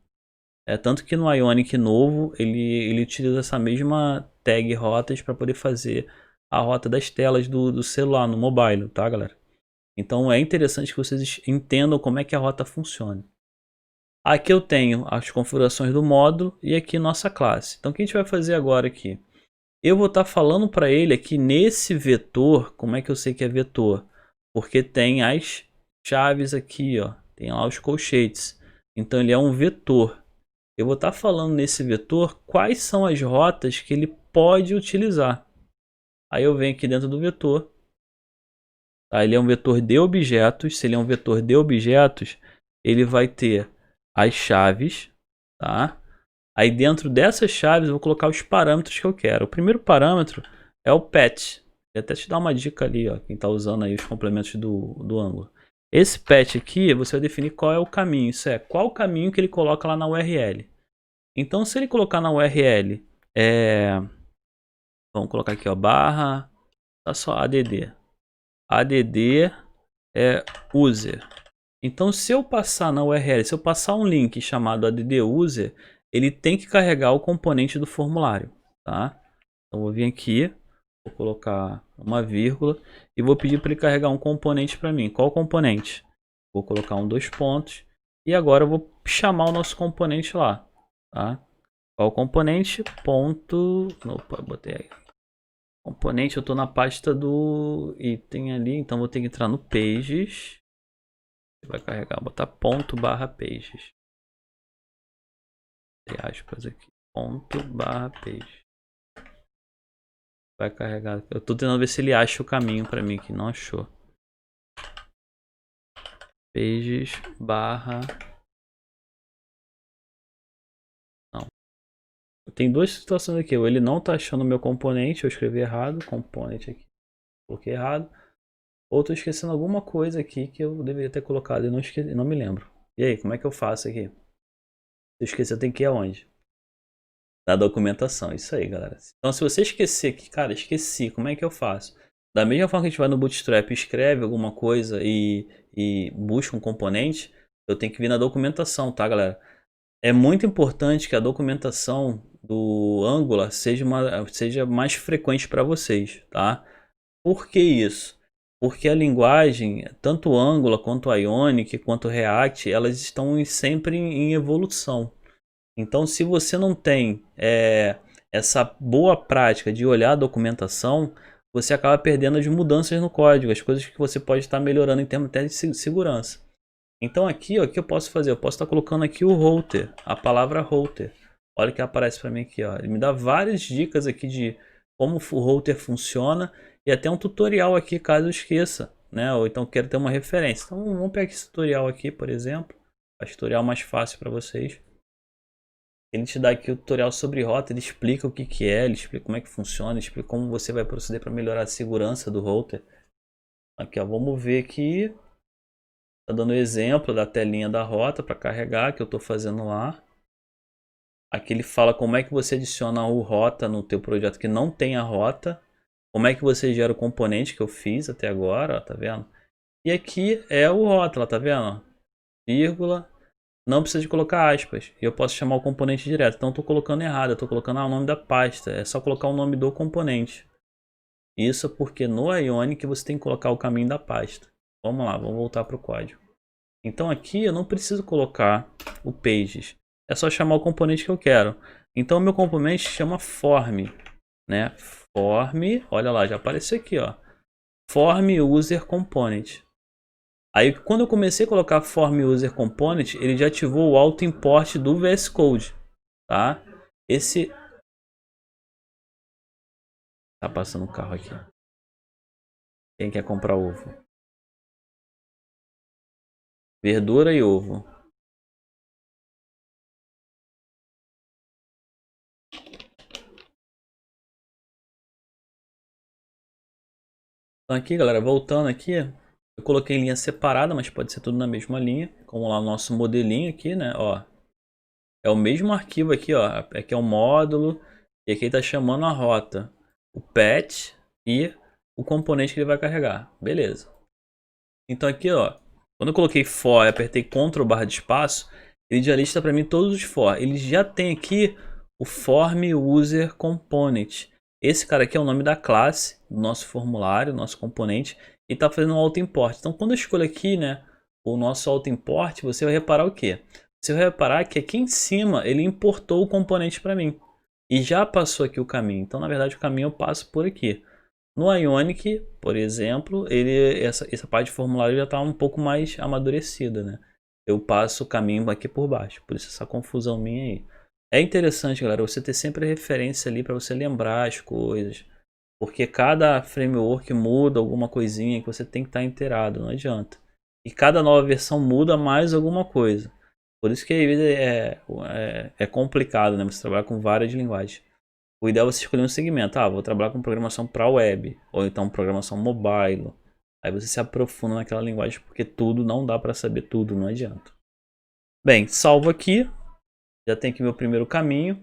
Tanto que no Ionic novo, ele utiliza essa mesma tag rotas para poder fazer a rota das telas do celular, no mobile, tá, galera? Então é interessante que vocês entendam como é que a rota funciona. Aqui eu tenho as configurações do módulo e aqui nossa classe. Então o que a gente vai fazer agora aqui? Eu vou estar falando para ele aqui nesse vetor, como é que eu sei que é vetor? Porque tem as chaves aqui, ó, tem lá os colchetes. Então ele é um vetor. Eu vou estar falando nesse vetor quais são as rotas que ele pode utilizar. Aí eu venho aqui dentro do vetor. Tá? Ele é um vetor de objetos. Se ele é um vetor de objetos, ele vai ter as chaves, tá? Aí dentro dessas chaves eu vou colocar os parâmetros que eu quero. O primeiro parâmetro é o path. Vou até te dar uma dica ali, ó, quem está usando aí os complementos do Angular. Esse path aqui, você vai definir qual é o caminho. Isso é, qual o caminho que ele coloca lá na URL. Então, se ele colocar na URL, vamos colocar aqui, ó, barra, tá só add. Add user. Então, se eu passar na URL, se eu passar um link chamado add user, ele tem que carregar o componente do formulário, tá? Então, vou vir aqui, vou colocar uma vírgula e vou pedir para ele carregar um componente para mim. Qual componente? Vou colocar dois pontos e agora eu vou chamar o nosso componente lá, tá? Qual componente? Ponto. Opa, botei aí. Componente, eu estou na pasta do item ali, então vou ter que entrar no pages. Vai carregar, botar ponto barra pages. Entre aspas aqui. Ponto barra pages. Vai carregar. Eu estou tentando ver se ele acha o caminho para mim, que não achou. Pages barra. Não. Tem duas situações aqui. Ou ele não está achando o meu componente, eu escrevi errado. Componente aqui. Coloquei errado. Ou estou esquecendo alguma coisa aqui que eu deveria ter colocado e não me lembro. E aí, como é que eu faço aqui? Se eu esquecer, eu tenho que ir aonde? Da documentação, isso aí, galera. Então, se você esquecer que, cara, esqueci, como é que eu faço? Da mesma forma que a gente vai no Bootstrap, escreve alguma coisa e busca um componente, eu tenho que vir na documentação, tá, galera? É muito importante que a documentação do Angular seja mais frequente para vocês, tá? Por que isso? Porque a linguagem, tanto o Angular quanto a Ionic, quanto o React, elas estão sempre em evolução. Então, se você não tem essa boa prática de olhar a documentação, você acaba perdendo as mudanças no código, as coisas que você pode estar melhorando em termos até de segurança. Então aqui, ó, o que eu posso fazer? Eu posso estar colocando aqui o router, a palavra router. Olha o que aparece para mim aqui, ó. Ele me dá várias dicas aqui de como o router funciona e até um tutorial aqui caso eu esqueça, né? Ou então quero ter uma referência. Então vamos pegar esse tutorial aqui, por exemplo. O tutorial mais fácil para vocês. Ele te dá aqui o tutorial sobre rota, ele explica o que é, ele explica como é que funciona, ele explica como você vai proceder para melhorar a segurança do router. Aqui, ó, vamos ver aqui. Tá dando exemplo da telinha da rota para carregar que eu estou fazendo lá. Aqui ele fala como é que você adiciona o rota no teu projeto que não tem a rota. Como é que você gera o componente que eu fiz até agora, ó, tá vendo? E aqui é o rótulo, tá vendo? Vírgula. Não precisa de colocar aspas. E eu posso chamar o componente direto. Então eu estou colocando errado. Eu estou colocando o nome da pasta. É só colocar o nome do componente. Isso porque no Ionic você tem que colocar o caminho da pasta. Vamos lá, vamos voltar para o código. Então aqui eu não preciso colocar o pages. É só chamar o componente que eu quero. Então o meu componente chama form, né? Form, olha lá, já apareceu aqui, ó. Form user component. Aí quando eu comecei a colocar form user component, ele já ativou o auto import do VS Code, tá? Esse tá passando um carro aqui. Quem quer comprar ovo? Verdura e ovo. Então aqui, galera, voltando aqui, eu coloquei em linha separada, mas pode ser tudo na mesma linha, como lá o nosso modelinho aqui, né? Ó, é o mesmo arquivo aqui, ó. Aqui é o módulo e aqui está chamando a rota, o path e o componente que ele vai carregar. Beleza. Então aqui, ó, quando eu coloquei for e apertei Ctrl barra de espaço, ele já lista para mim todos os for. Ele já tem aqui o form user component. Esse cara aqui é o nome da classe do nosso formulário, nosso componente, e está fazendo um auto import. Então quando eu escolho aqui, né, o nosso auto import, você vai reparar o quê? Você vai reparar que aqui em cima ele importou o componente para mim e já passou aqui o caminho. Então na verdade o caminho eu passo por aqui. No Ionic, por exemplo, essa parte de formulário já está um pouco mais amadurecida, né? Eu passo o caminho aqui por baixo, por isso essa confusão minha aí. É interessante, galera, você ter sempre a referência ali para você lembrar as coisas, porque cada framework muda alguma coisinha que você tem que estar inteirado, não adianta. E cada nova versão muda mais alguma coisa. Por isso que é complicado, né? Você trabalhar com várias linguagens. O ideal é você escolher um segmento. Ah, vou trabalhar com programação para web, ou então programação mobile. Aí você se aprofunda naquela linguagem, porque tudo não dá para saber tudo, não adianta. Bem, salvo aqui. Já tem aqui meu primeiro caminho.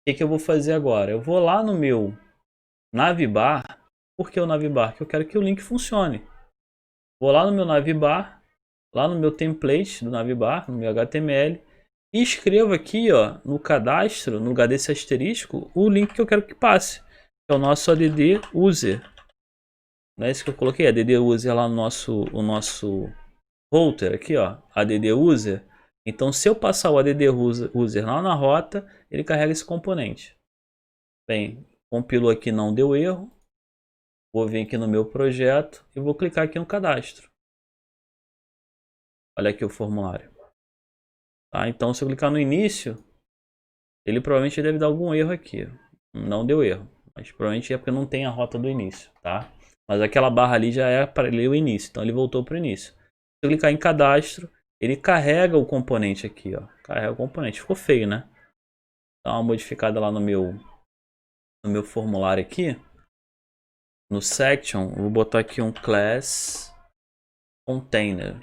O que eu vou fazer agora? Eu vou lá no meu Navbar. Por que o Navbar? Porque eu quero que o link funcione. Vou lá no meu Navbar, lá no meu template do Navbar, no meu HTML, e escrevo aqui, ó, no cadastro, no lugar desse asterisco, o link que eu quero que passe, que é o nosso add user. Não é isso que eu coloquei, add user lá no nosso router aqui, ó, add user. Então, se eu passar o add user lá na rota, ele carrega esse componente. Bem, compilou aqui, não deu erro. Vou vir aqui no meu projeto e vou clicar aqui no cadastro. Olha aqui o formulário. Tá? Então, se eu clicar no início, ele provavelmente deve dar algum erro aqui. Não deu erro, mas provavelmente é porque não tem a rota do início, tá? Mas aquela barra ali já é para ler o início, então ele voltou para o início. Se eu clicar em cadastro, ele carrega o componente aqui, ó. Carrega o componente. Ficou feio, né? Dá uma modificada lá no meu formulário aqui. No section, eu vou botar aqui um class container.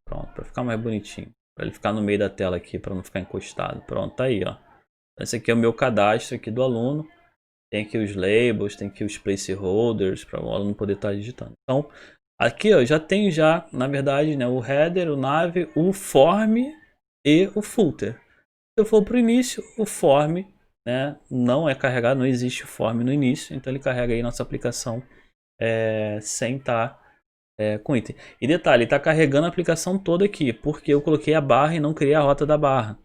Pronto, para ficar mais bonitinho. Para ele ficar no meio da tela aqui, para não ficar encostado. Pronto, tá aí, ó. Esse aqui é o meu cadastro aqui do aluno. Tem aqui os labels, tem aqui os placeholders para o aluno poder estar digitando. Então, aqui ó, já tem na verdade, né, o header, o nav, o form e o footer. Se eu for para o início, o form, né, não é carregado, não existe form no início, então ele carrega aí nossa aplicação sem estar com item. E detalhe, ele está carregando a aplicação toda aqui, porque eu coloquei a barra e não criei a rota da barra.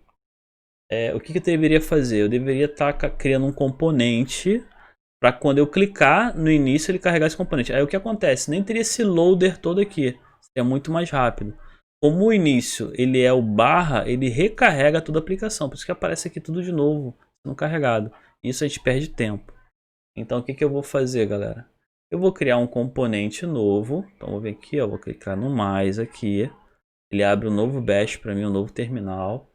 O que eu deveria fazer? Eu deveria estar criando um componente para quando eu clicar no início ele carregar esse componente. Aí o que acontece? Nem teria esse loader todo aqui. É muito mais rápido. Como o início ele é o barra, ele recarrega toda a aplicação. Por isso que aparece aqui tudo de novo, sendo carregado. Isso a gente perde tempo. Então o que eu vou fazer, galera? Eu vou criar um componente novo. Então vou vir aqui, ó, vou clicar no mais aqui. Ele abre um novo bash para mim, um novo terminal.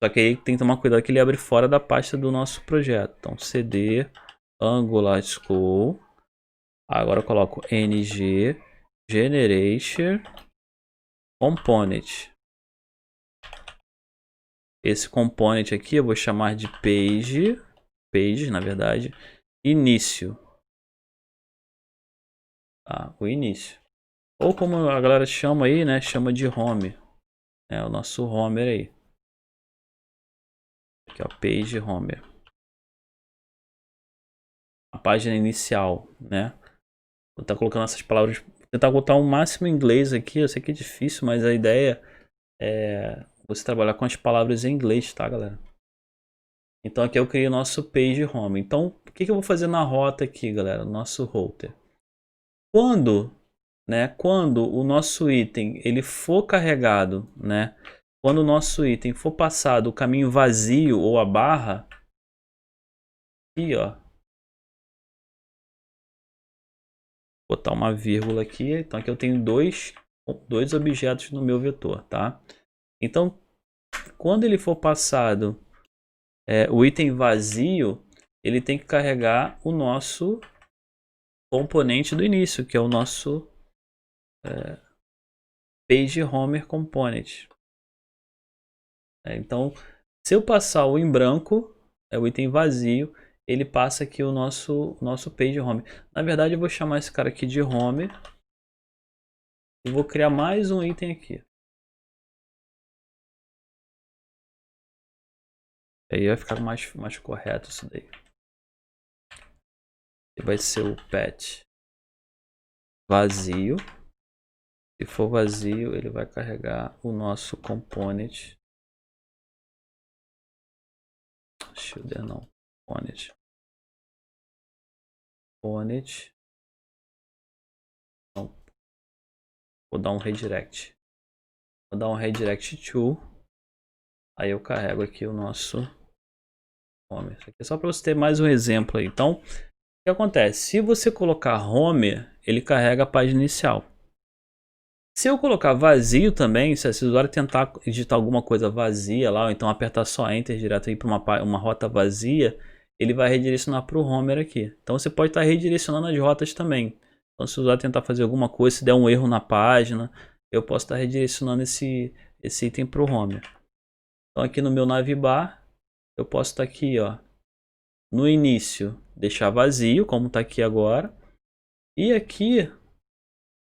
Só que aí tem que tomar cuidado que ele abre fora da pasta do nosso projeto. Então cd Angular School. Agora eu coloco ng generation component. Esse component aqui eu vou chamar de page na verdade, início. Tá, o início. Ou como a galera chama aí, né, chama de home. É o nosso homer aí. Aqui ó, page homer. A página inicial, né? Vou estar colocando essas palavras, vou tentar botar o máximo em inglês aqui. Eu sei que é difícil, mas a ideia é você trabalhar com as palavras em inglês, tá, galera? Então aqui eu criei o nosso page home. Então o que eu vou fazer na rota aqui, galera? Nosso router. Quando o nosso item ele for carregado, né? Quando o nosso item for passado o caminho vazio ou a barra, aqui ó, vou botar uma vírgula aqui. Então aqui eu tenho dois objetos no meu vetor, tá? Então quando ele for passado o item vazio, ele tem que carregar o nosso componente do início, que é o nosso page homer component. Então, se eu passar o em branco, o item vazio, ele passa aqui o nosso page home. Na verdade, eu vou chamar esse cara aqui de home e vou criar mais um item aqui. Aí vai ficar mais correto isso daí. E vai ser o pet vazio. Se for vazio, ele vai carregar o nosso component. Shoulder não. Component. Não. Vou dar um redirect. Vou dar um redirect to. Aí eu carrego aqui o nosso home. Isso aqui é só para você ter mais um exemplo aí. Então, o que acontece? Se você colocar home, ele carrega a página inicial. Se eu colocar vazio também, se o usuário tentar digitar alguma coisa vazia lá, ou então apertar só Enter direto aí para uma rota vazia, ele vai redirecionar para o Homer aqui. Então você pode estar redirecionando as rotas também. Então se o usuário tentar fazer alguma coisa, se der um erro na página, eu posso estar redirecionando esse item para o Homer. Então aqui no meu navbar, eu posso estar aqui, ó, no início, deixar vazio, como está aqui agora. E aqui,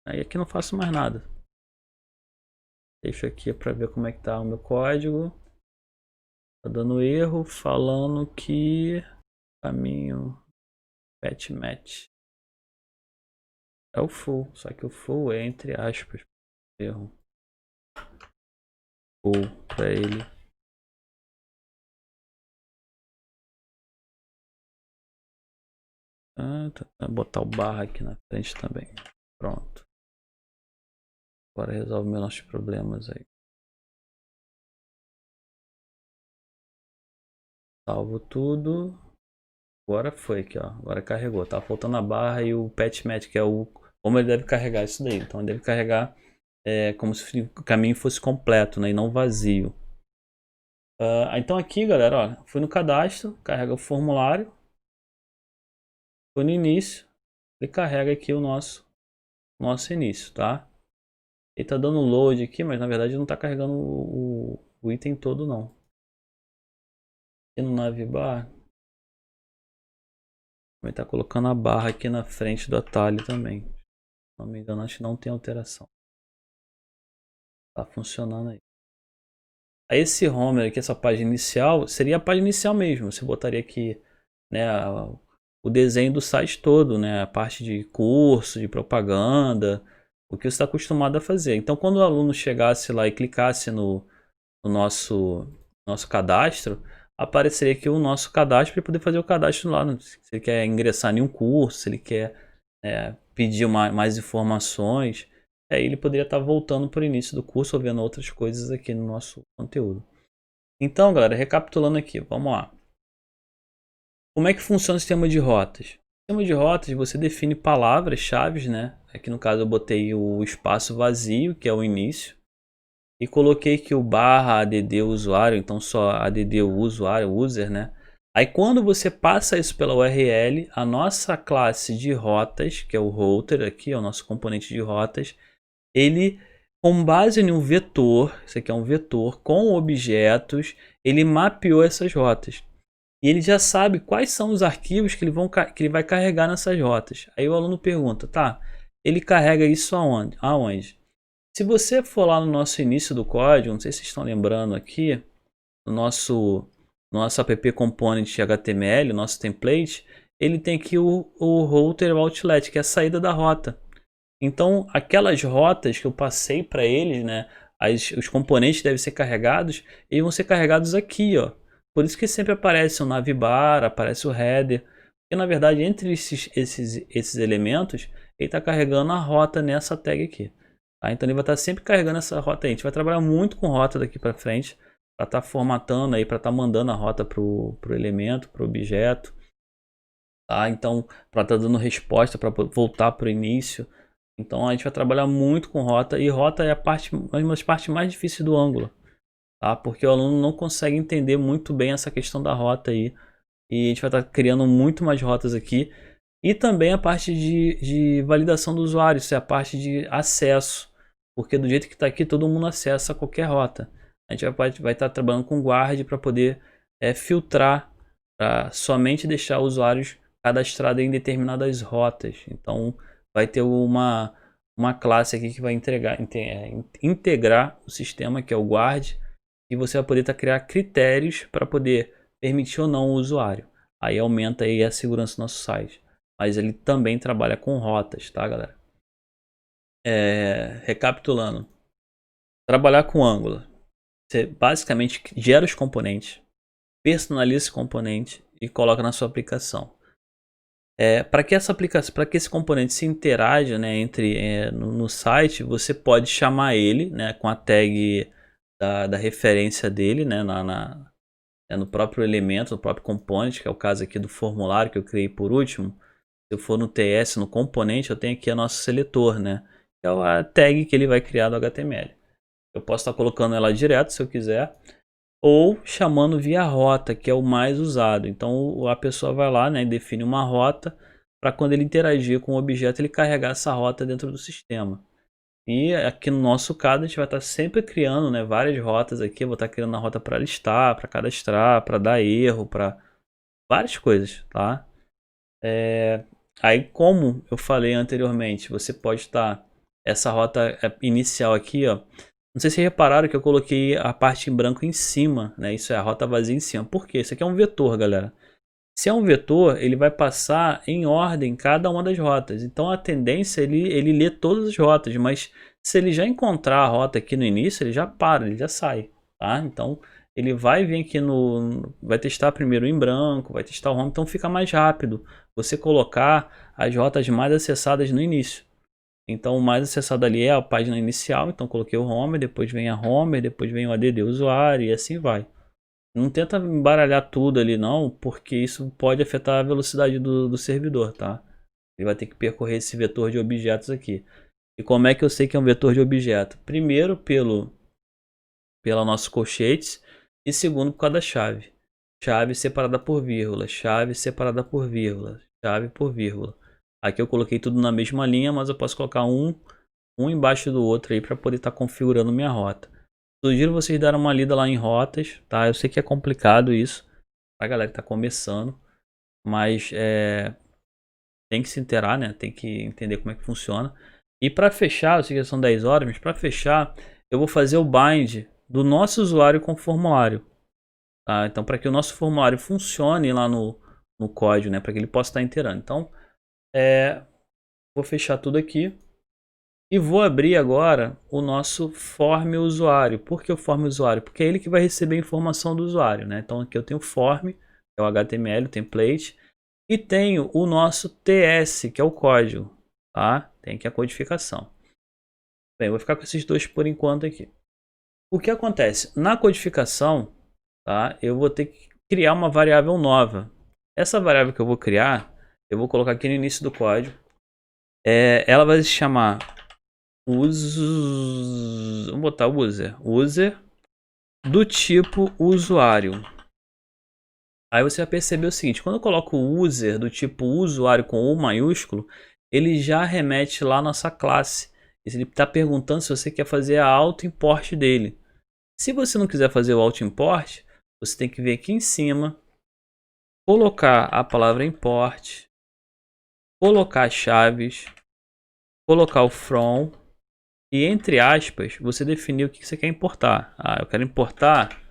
aí aqui não faço mais nada. Deixo aqui para ver como é que tá o meu código. Tá dando erro, falando que caminho patch match é o full, só que o full é entre aspas, erro. Full para ele. Vou botar o barra aqui na frente também. Pronto. Agora resolve meus nossos problemas aí. Salvo tudo. Agora foi aqui, ó. Agora carregou. Tá faltando a barra e o patch match, que é o como ele deve carregar isso daí. Então ele deve carregar como se o caminho fosse completo, né, e não vazio. Então aqui, galera, ó, fui no cadastro, carrega o formulário. Foi no início, ele carrega aqui o nosso início, tá? Ele tá dando load aqui, mas na verdade não tá carregando o item todo, não. Aqui no navbar, vai estar colocando a barra aqui na frente do atalho também. Se não me engano, acho que não tem alteração. Tá funcionando aí. Aí esse Homer aqui, essa página inicial, seria a página inicial mesmo. Você botaria aqui, né, o desenho do site todo, né, a parte de curso, de propaganda, o que você está acostumado a fazer. Então, quando o aluno chegasse lá e clicasse no nosso cadastro, apareceria aqui o nosso cadastro para ele poder fazer o cadastro lá. Se ele quer ingressar em um curso, se ele quer pedir mais informações, ele poderia estar voltando para o início do curso ou vendo outras coisas aqui no nosso conteúdo. Então, galera, recapitulando aqui, vamos lá. Como é que funciona o sistema de rotas? O sistema de rotas, você define palavras-chave, né? Aqui no caso eu botei o espaço vazio, que é o início, e coloquei que o barra add usuário, então só add usuário, user, né? Aí quando você passa isso pela URL, a nossa classe de rotas, que é o router aqui, é o nosso componente de rotas, ele, com base em um vetor, isso aqui é um vetor com objetos, ele mapeou essas rotas. E ele já sabe quais são os arquivos que ele vai carregar nessas rotas. Aí o aluno pergunta, tá, ele carrega isso aonde? Se você for lá no nosso início do código, não sei se vocês estão lembrando aqui, no nosso app component HTML, nosso template, ele tem aqui o router outlet, que é a saída da rota. Então, aquelas rotas que eu passei para eles, né, os componentes devem ser carregados, eles vão ser carregados aqui, ó. Por isso que sempre aparece o navbar, aparece o header, porque na verdade entre esses elementos, ele está carregando a rota nessa tag aqui. Tá? Então ele vai estar sempre carregando essa rota aí. A gente vai trabalhar muito com rota daqui para frente, para estar formatando aí, para estar mandando a rota para o elemento, para o objeto. Tá? Então, para estar dando resposta, para voltar para o início. Então a gente vai trabalhar muito com rota, e rota é uma das partes mais difíceis do Angular, tá? Porque o aluno não consegue entender muito bem essa questão da rota aí, e a gente vai estar criando muito mais rotas aqui, e também a parte de validação do usuário, isso é a parte de acesso, porque do jeito que está aqui todo mundo acessa qualquer rota. A gente vai estar trabalhando com guard para poder filtrar, para somente deixar usuários cadastrados em determinadas rotas. Então vai ter uma classe aqui que vai integrar o sistema, que é o guard, e você vai poder criar critérios para poder permitir ou não o usuário. Aí aumenta aí a segurança do nosso site. Mas ele também trabalha com rotas, tá, galera? Recapitulando. Trabalhar com Angular. Você basicamente gera os componentes, personaliza esse componente e coloca na sua aplicação. Para que esse componente se interaja, né, no site, você pode chamar ele, né, com a tag da referência dele, né, no próprio elemento, no próprio componente, que é o caso aqui do formulário que eu criei por último. Se eu for no TS, no componente, eu tenho aqui o nosso seletor, né, é a tag que ele vai criar no HTML. Eu posso estar colocando ela direto se eu quiser, ou chamando via rota, que é o mais usado. Então a pessoa vai lá, né, e define uma rota para quando ele interagir com o objeto, ele carregar essa rota dentro do sistema. E aqui no nosso caso, a gente vai estar sempre criando, né, várias rotas aqui. Eu vou estar criando a rota para listar, para cadastrar, para dar erro, para várias coisas, tá? Aí, como eu falei anteriormente, você pode estar essa rota inicial aqui, ó. Não sei se repararam que eu coloquei a parte em branco em cima, né? Isso é a rota vazia em cima. Por quê? Isso aqui é um vetor, galera. Se é um vetor, ele vai passar em ordem cada uma das rotas. Então a tendência é ele lê todas as rotas, mas se ele já encontrar a rota aqui no início, ele já para, ele já sai, tá? Então ele vai vir aqui vai testar primeiro em branco, vai testar o home, então fica mais rápido você colocar as rotas mais acessadas no início. Então o mais acessado ali é a página inicial, então coloquei o home, depois vem a home, depois vem o ADD usuário e assim vai. Não tenta embaralhar tudo ali não, porque isso pode afetar a velocidade do servidor, tá? Ele vai ter que percorrer esse vetor de objetos aqui. E como é que eu sei que é um vetor de objeto? Primeiro pela nosso colchetes e segundo por causa da chave. Chave separada por vírgula, chave separada por vírgula, chave por vírgula. Aqui eu coloquei tudo na mesma linha, mas eu posso colocar um embaixo do outro aí para poder estar configurando minha rota. Sugiro vocês darem uma lida lá em rotas, tá? Eu sei que é complicado isso, pra galera que tá começando, mas tem que se inteirar, né? Tem que entender como é que funciona. E para fechar, eu sei que são 10 horas, mas para fechar, eu vou fazer o bind do nosso usuário com o formulário. Tá? Então, para que o nosso formulário funcione lá no código, né? Para que ele possa estar inteirando. Então, vou fechar tudo aqui. E vou abrir agora o nosso form usuário. Por que o form usuário? Porque é ele que vai receber a informação do usuário, né? Então aqui eu tenho o form, que é o HTML, o template. E tenho o nosso TS, que é o código, tá? Tem aqui a codificação. Bem, eu vou ficar com esses dois por enquanto aqui. O que acontece? Na codificação, tá? Eu vou ter que criar uma variável nova. Essa variável que eu vou criar, eu vou colocar aqui no início do código. Ela vai se chamar vamos botar user do tipo usuário. Aí você vai perceber o seguinte, quando eu coloco o user do tipo usuário com U maiúsculo, ele já remete lá à nossa classe. Ele está perguntando se você quer fazer a auto-import dele. Se você não quiser fazer o auto-import, você tem que vir aqui em cima, colocar a palavra import, colocar as chaves, colocar o from, e entre aspas, você definiu o que você quer importar. Eu quero importar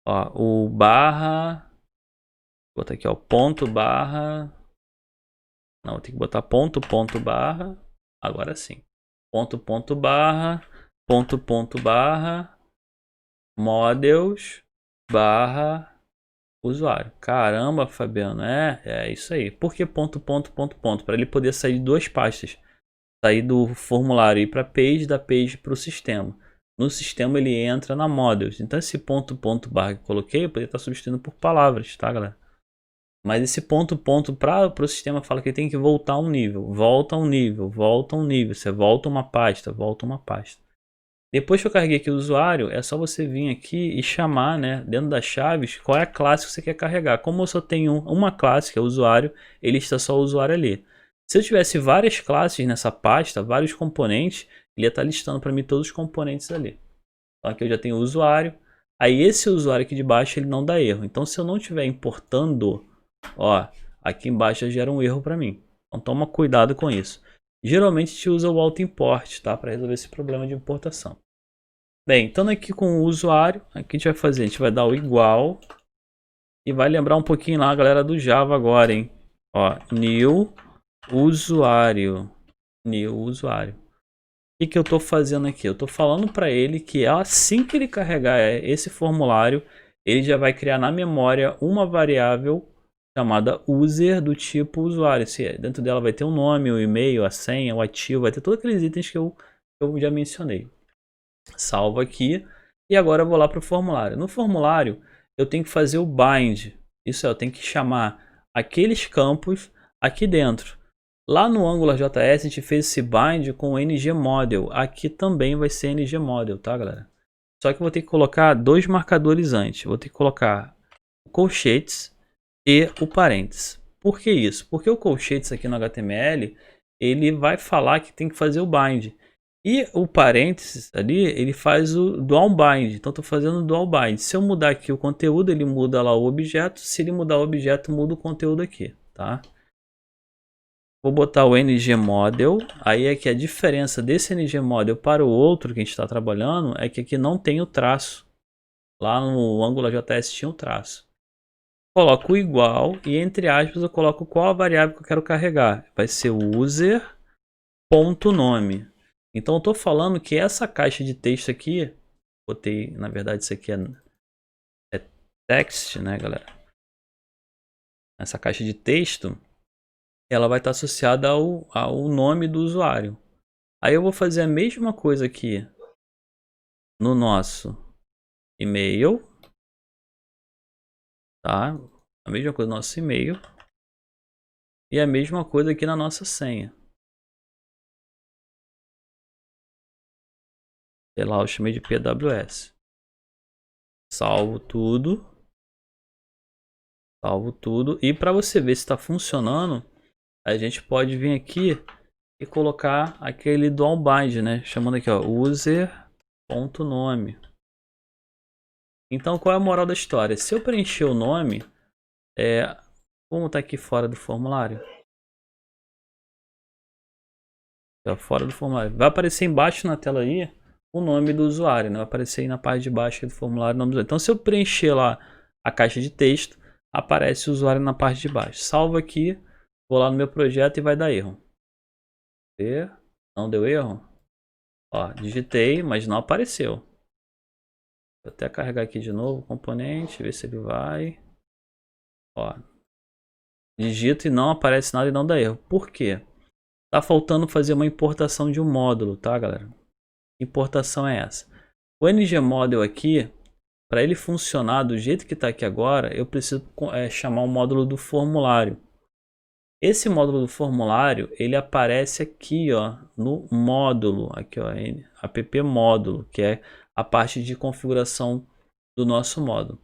o barra. Vou botar aqui, ponto barra. Não, tem que botar ponto barra. Agora sim. Ponto barra. Ponto barra. Models barra usuário. Caramba, Fabiano. É isso aí. Por que ponto? Para ele poder sair de duas pastas. Sair do formulário e ir para page, da page para o sistema. No sistema ele entra na models. Então esse ponto barra que eu coloquei, eu poderia estar substituindo por palavras, tá, galera? Mas esse ponto para o sistema fala que ele tem que voltar um nível. Volta um nível, volta um nível. Você volta uma pasta, volta uma pasta. Depois que eu carreguei aqui o usuário, é só você vir aqui e chamar, né, dentro das chaves, qual é a classe que você quer carregar. Como eu só tenho uma classe, que é o usuário, ele está só o usuário ali. Se eu tivesse várias classes nessa pasta, vários componentes, ele ia estar listando para mim todos os componentes ali. Então aqui eu já tenho o usuário. Aí esse usuário aqui de baixo ele não dá erro. Então se eu não estiver importando, aqui embaixo gera um erro para mim. Então toma cuidado com isso. Geralmente a gente usa o auto-import, tá? Para resolver esse problema de importação. Bem, então aqui com o usuário, aqui a gente vai fazer, a gente vai dar o igual. E vai lembrar um pouquinho lá a galera do Java agora, hein? New usuário. New usuário. O que eu estou fazendo aqui? Eu estou falando para ele que assim que ele carregar esse formulário, ele já vai criar na memória uma variável chamada user do tipo usuário. Dentro dela vai ter um nome, o e-mail, a senha, o ativo, vai ter todos aqueles itens que eu já mencionei. Salvo aqui e agora eu vou lá para o formulário. No formulário eu tenho que fazer o bind. Isso eu tenho que chamar aqueles campos aqui dentro. Lá no AngularJS a gente fez esse bind com o ngModel. Aqui também vai ser ngModel, tá, galera? Só que eu vou ter que colocar dois marcadores antes. Vou ter que colocar o colchetes e o parênteses. Por que isso? Porque o colchetes aqui no HTML, ele vai falar que tem que fazer o bind. E o parênteses ali, ele faz o dual bind. Então, estou fazendo o dual bind. Se eu mudar aqui o conteúdo, ele muda lá o objeto. Se ele mudar o objeto, muda o conteúdo aqui, tá? Vou botar o ngModel. Aí é que a diferença desse ngModel para o outro que a gente está trabalhando é que aqui não tem o traço. Lá no AngularJS tinha o traço. Coloco o igual e entre aspas eu coloco qual a variável que eu quero carregar. Vai ser o user.nome. Então eu estou falando que essa caixa de texto aqui, botei, na verdade isso aqui é text, né, galera? Essa caixa de texto, ela vai estar associada ao nome do usuário. Aí eu vou fazer a mesma coisa aqui no nosso e-mail, tá? A mesma coisa no nosso e-mail e a mesma coisa aqui na nossa senha. Sei lá, eu chamei de PWS. Salvo tudo. Salvo tudo. E para você ver se está funcionando, a gente pode vir aqui e colocar aquele dual bind, né? Chamando aqui, ó, user.nome. Então, qual é a moral da história? Se eu preencher o nome, como está aqui fora do formulário? Tá fora do formulário. Vai aparecer embaixo na tela aí o nome do usuário, né? Vai aparecer aí na parte de baixo do formulário o nome do usuário. Então, se eu preencher lá a caixa de texto, aparece o usuário na parte de baixo. Salvo aqui, vou lá no meu projeto e vai dar erro. Não deu erro? Ó, digitei, mas não apareceu. Vou até carregar aqui de novo o componente, ver se ele vai. Ó, digito e não aparece nada e não dá erro. Por quê? Tá faltando fazer uma importação de um módulo, tá, galera? Que importação é essa? O ngModel aqui, para ele funcionar do jeito que está aqui agora, eu preciso chamar o módulo do formulário. Esse módulo do formulário, ele aparece aqui, ó, no módulo, aqui, ó, app módulo, que é a parte de configuração do nosso módulo.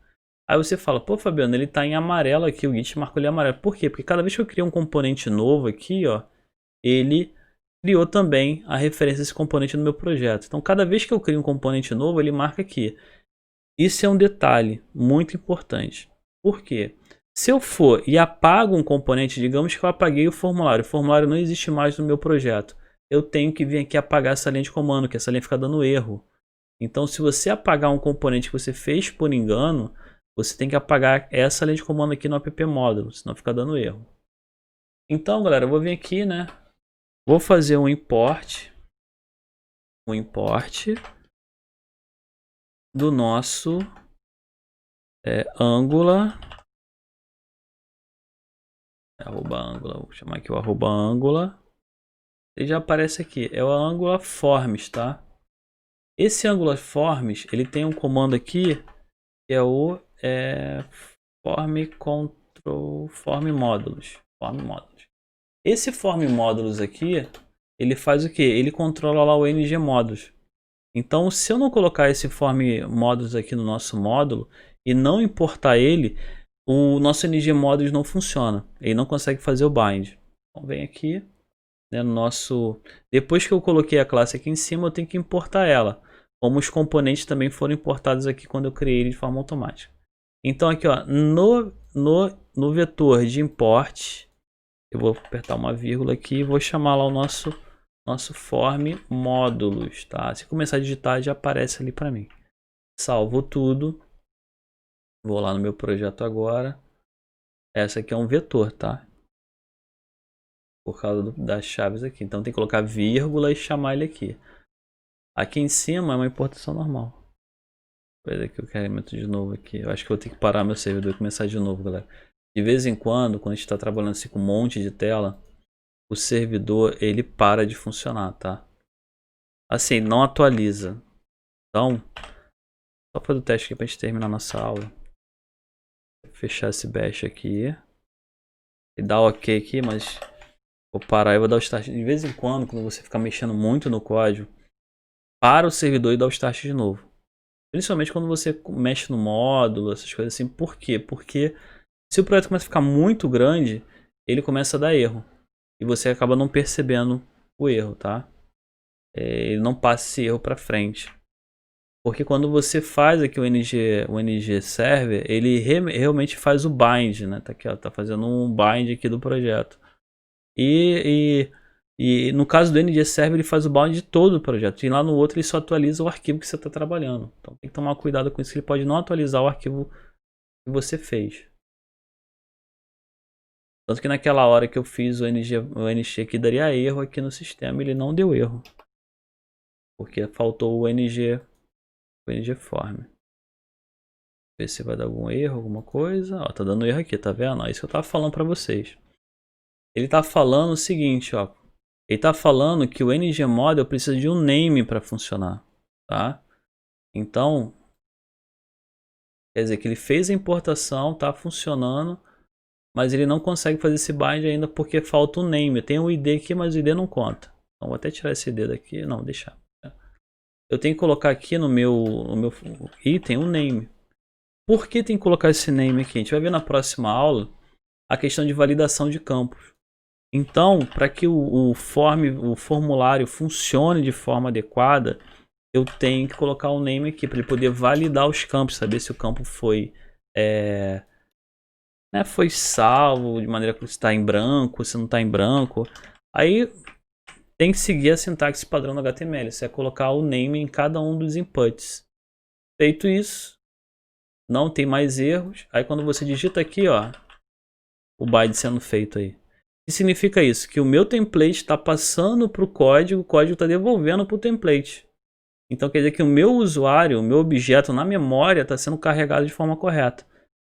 Aí você fala, pô, Fabiano, ele está em amarelo aqui, o Git marcou ele amarelo. Por quê? Porque cada vez que eu crio um componente novo aqui, ó, ele criou também a referência desse componente no meu projeto. Então, cada vez que eu crio um componente novo, ele marca aqui. Isso é um detalhe muito importante. Por quê? Se eu for e apago um componente, digamos que eu apaguei o formulário não existe mais no meu projeto. Eu tenho que vir aqui apagar essa linha de comando, que essa linha fica dando erro. Então, se você apagar um componente que você fez por engano, você tem que apagar essa linha de comando aqui no app módulo, senão fica dando erro. Então, galera, eu vou vir aqui, né? Vou fazer um import do nosso Angular, @Angular, vou chamar aqui o @Angular. Ele já aparece aqui, é o Angular Forms, tá? Esse Angular Forms, ele tem um comando aqui que é o form módulos. Esse form módulos aqui, ele faz o que? Ele controla lá o ngModels. Então, se eu não colocar esse form módulos aqui no nosso módulo e não importar ele, o nosso ngModels não funciona. Ele não consegue fazer o bind. Então, vem aqui, né, no nosso... Depois que eu coloquei a classe aqui em cima, eu tenho que importar ela. Como os componentes também foram importados aqui quando eu criei ele de forma automática. Então, aqui, ó, no vetor de import, eu vou apertar uma vírgula aqui e vou chamar lá o nosso form módulos, tá? Se começar a digitar, já aparece ali para mim. Salvo tudo. Vou lá no meu projeto agora. Essa aqui é um vetor, tá? Por causa das chaves aqui. Então tem que colocar vírgula e chamar ele aqui. Aqui em cima é uma importação normal. Espera que eu carregamento de novo aqui. Eu acho que vou ter que parar meu servidor e começar de novo, galera. De vez em quando a gente está trabalhando assim com um monte de tela, o servidor ele para de funcionar, tá? Assim, não atualiza. Então, só fazer o teste aqui pra gente terminar nossa aula. Vou fechar esse bash aqui. E dar ok aqui, mas Vou parar e vou dar o start. De vez em quando você ficar mexendo muito no código, para o servidor e dá o start de novo. Principalmente quando você mexe no módulo, essas coisas assim. Por quê? Porque se o projeto começa a ficar muito grande, ele começa a dar erro. E você acaba não percebendo o erro, tá? Ele não passa esse erro para frente. Porque quando você faz aqui o NG Server, ele realmente faz o bind, né? Tá aqui, ó, tá fazendo um bind aqui do projeto. E no caso do NG Server, ele faz o bind de todo o projeto. E lá no outro, ele só atualiza o arquivo que você está trabalhando. Então tem que tomar cuidado com isso, que ele pode não atualizar o arquivo que você fez. Tanto que naquela hora que eu fiz o NG aqui, daria erro aqui no sistema. Ele não deu erro. Porque faltou o NG form. Ver se vai dar algum erro, alguma coisa. Ó, tá dando erro aqui, tá vendo? É isso que eu tava falando pra vocês. Ele tá falando o seguinte, ó. Ele tá falando que o NG Model precisa de um name para funcionar, tá? Então, quer dizer que ele fez a importação, tá funcionando, mas ele não consegue fazer esse bind ainda porque falta um name. Tem um ID aqui, mas o ID não conta. Então, vou até tirar esse ID daqui. Não, deixar. Eu tenho que colocar aqui no meu item um name. Por que tem que colocar esse name aqui? A gente vai ver na próxima aula a questão de validação de campos. Então, para que o formulário funcione de forma adequada, eu tenho que colocar o name aqui para ele poder validar os campos, saber se o campo foi foi salvo de maneira que está em branco, se não está em branco. Aí tem que seguir a sintaxe padrão do HTML, isso é colocar o name em cada um dos inputs. Feito isso, não tem mais erros. Aí quando você digita aqui, ó, o bind sendo feito aí. O que significa isso? Que o meu template está passando para o código está devolvendo para o template. Então quer dizer que o meu usuário, o meu objeto na memória está sendo carregado de forma correta.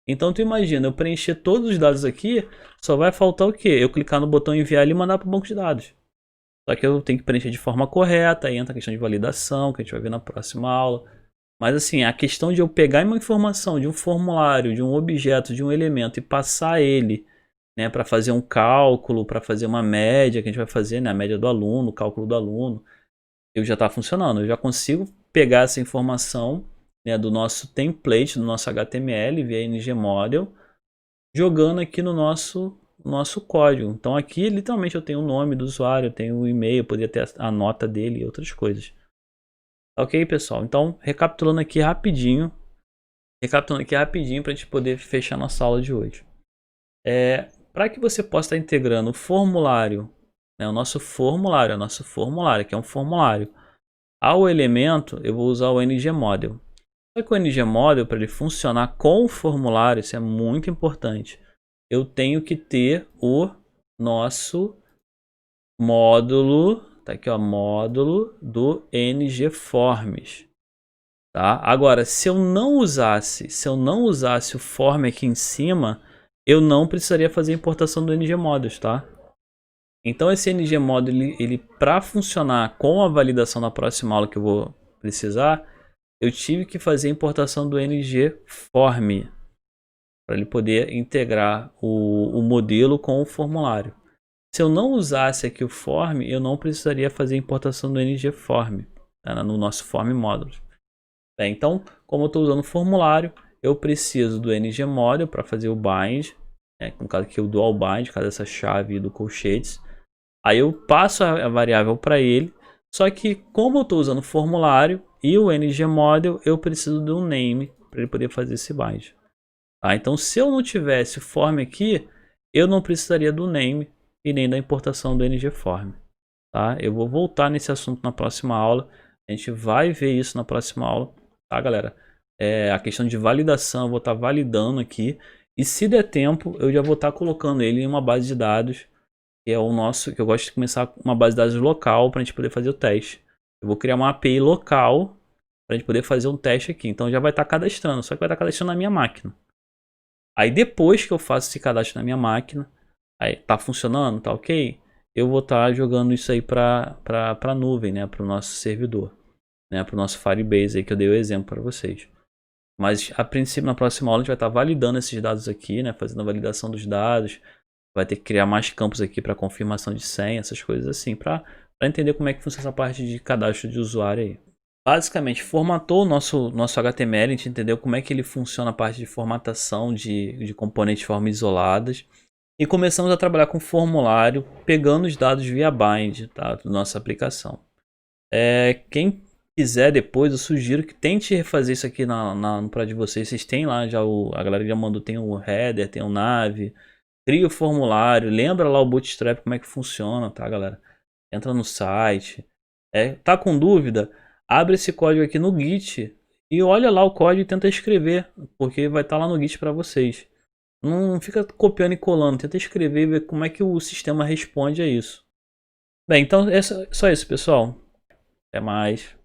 Então tu imagina, eu preencher todos os dados aqui, só vai faltar o quê? Eu clicar no botão enviar e mandar para o banco de dados. Só que eu tenho que preencher de forma correta, aí entra a questão de validação, que a gente vai ver na próxima aula. Mas assim, a questão de eu pegar uma informação de um formulário, de um objeto, de um elemento e passar ele, né, para fazer um cálculo, para fazer uma média que a gente vai fazer, né, a média do aluno, o cálculo do aluno, eu já está funcionando. Eu já consigo pegar essa informação, né, do nosso template, do nosso HTML via NG Model, jogando aqui no nosso código. Então aqui literalmente eu tenho o nome do usuário, eu tenho o e-mail, eu poderia ter a nota dele e outras coisas. Ok, pessoal? Então, recapitulando aqui rapidinho para a gente poder fechar nossa aula de hoje. Para que você possa estar integrando o formulário, né, o nosso formulário, que é um formulário, ao elemento, eu vou usar o NG Model. Só que o NG Model, para ele funcionar com o formulário, isso é muito importante, eu tenho que ter o nosso módulo, tá aqui, ó, módulo do NG Forms. Tá? Agora, se eu não usasse o form aqui em cima, eu não precisaria fazer a importação do NG Models, tá? Então esse NG Model, ele para funcionar com a validação na próxima aula que eu vou precisar, eu tive que fazer a importação do NG Form para ele poder integrar o modelo com o formulário. Se eu não usasse aqui o form, eu não precisaria fazer a importação do NG Form, tá? No nosso form modules. Então, como eu estou usando o formulário, eu preciso do NG Model para fazer o bind, né? No caso aqui o dual bind, caso essa chave do colchetes. Aí eu passo a variável para ele, só que como eu estou usando o formulário e o NG Model, eu preciso de um name para ele poder fazer esse bind. Tá? Então, se eu não tivesse o form aqui, eu não precisaria do name e nem da importação do NG Form. Tá? Eu vou voltar nesse assunto na próxima aula. A gente vai ver isso na próxima aula. Tá, galera? A questão de validação, eu vou estar validando aqui. E se der tempo, eu já vou estar colocando ele em uma base de dados. Que é o nosso, que eu gosto de começar uma base de dados local para a gente poder fazer o teste. Eu vou criar uma API local para a gente poder fazer um teste aqui. Então já vai estar cadastrando, só que vai estar cadastrando na minha máquina. Aí depois que eu faço esse cadastro na minha máquina, aí tá funcionando, tá ok? Eu vou estar jogando isso aí para a nuvem, né? Para o nosso servidor, né? Para o nosso Firebase aí que eu dei o exemplo para vocês. Mas a princípio na próxima aula a gente vai estar validando esses dados aqui, né? Fazendo a validação dos dados, vai ter que criar mais campos aqui para confirmação de senha, essas coisas assim, para entender como é que funciona essa parte de cadastro de usuário aí. Basicamente, formatou o nosso HTML, a gente entendeu como é que ele funciona a parte de formatação de componentes de forma isoladas. E começamos a trabalhar com formulário, pegando os dados via bind, tá, da nossa aplicação. Quem quiser depois, eu sugiro que tente refazer isso aqui no projeto de vocês. Vocês têm lá já a galera já mandou, tem o header, tem o nav. Cria o formulário, lembra lá o Bootstrap como é que funciona, tá, galera? Entra no site. Tá com dúvida? Abre esse código aqui no Git e olha lá o código e tenta escrever, porque vai estar lá no Git para vocês. Não fica copiando e colando, tenta escrever e ver como é que o sistema responde a isso. Bem, então é só isso, pessoal. Até mais.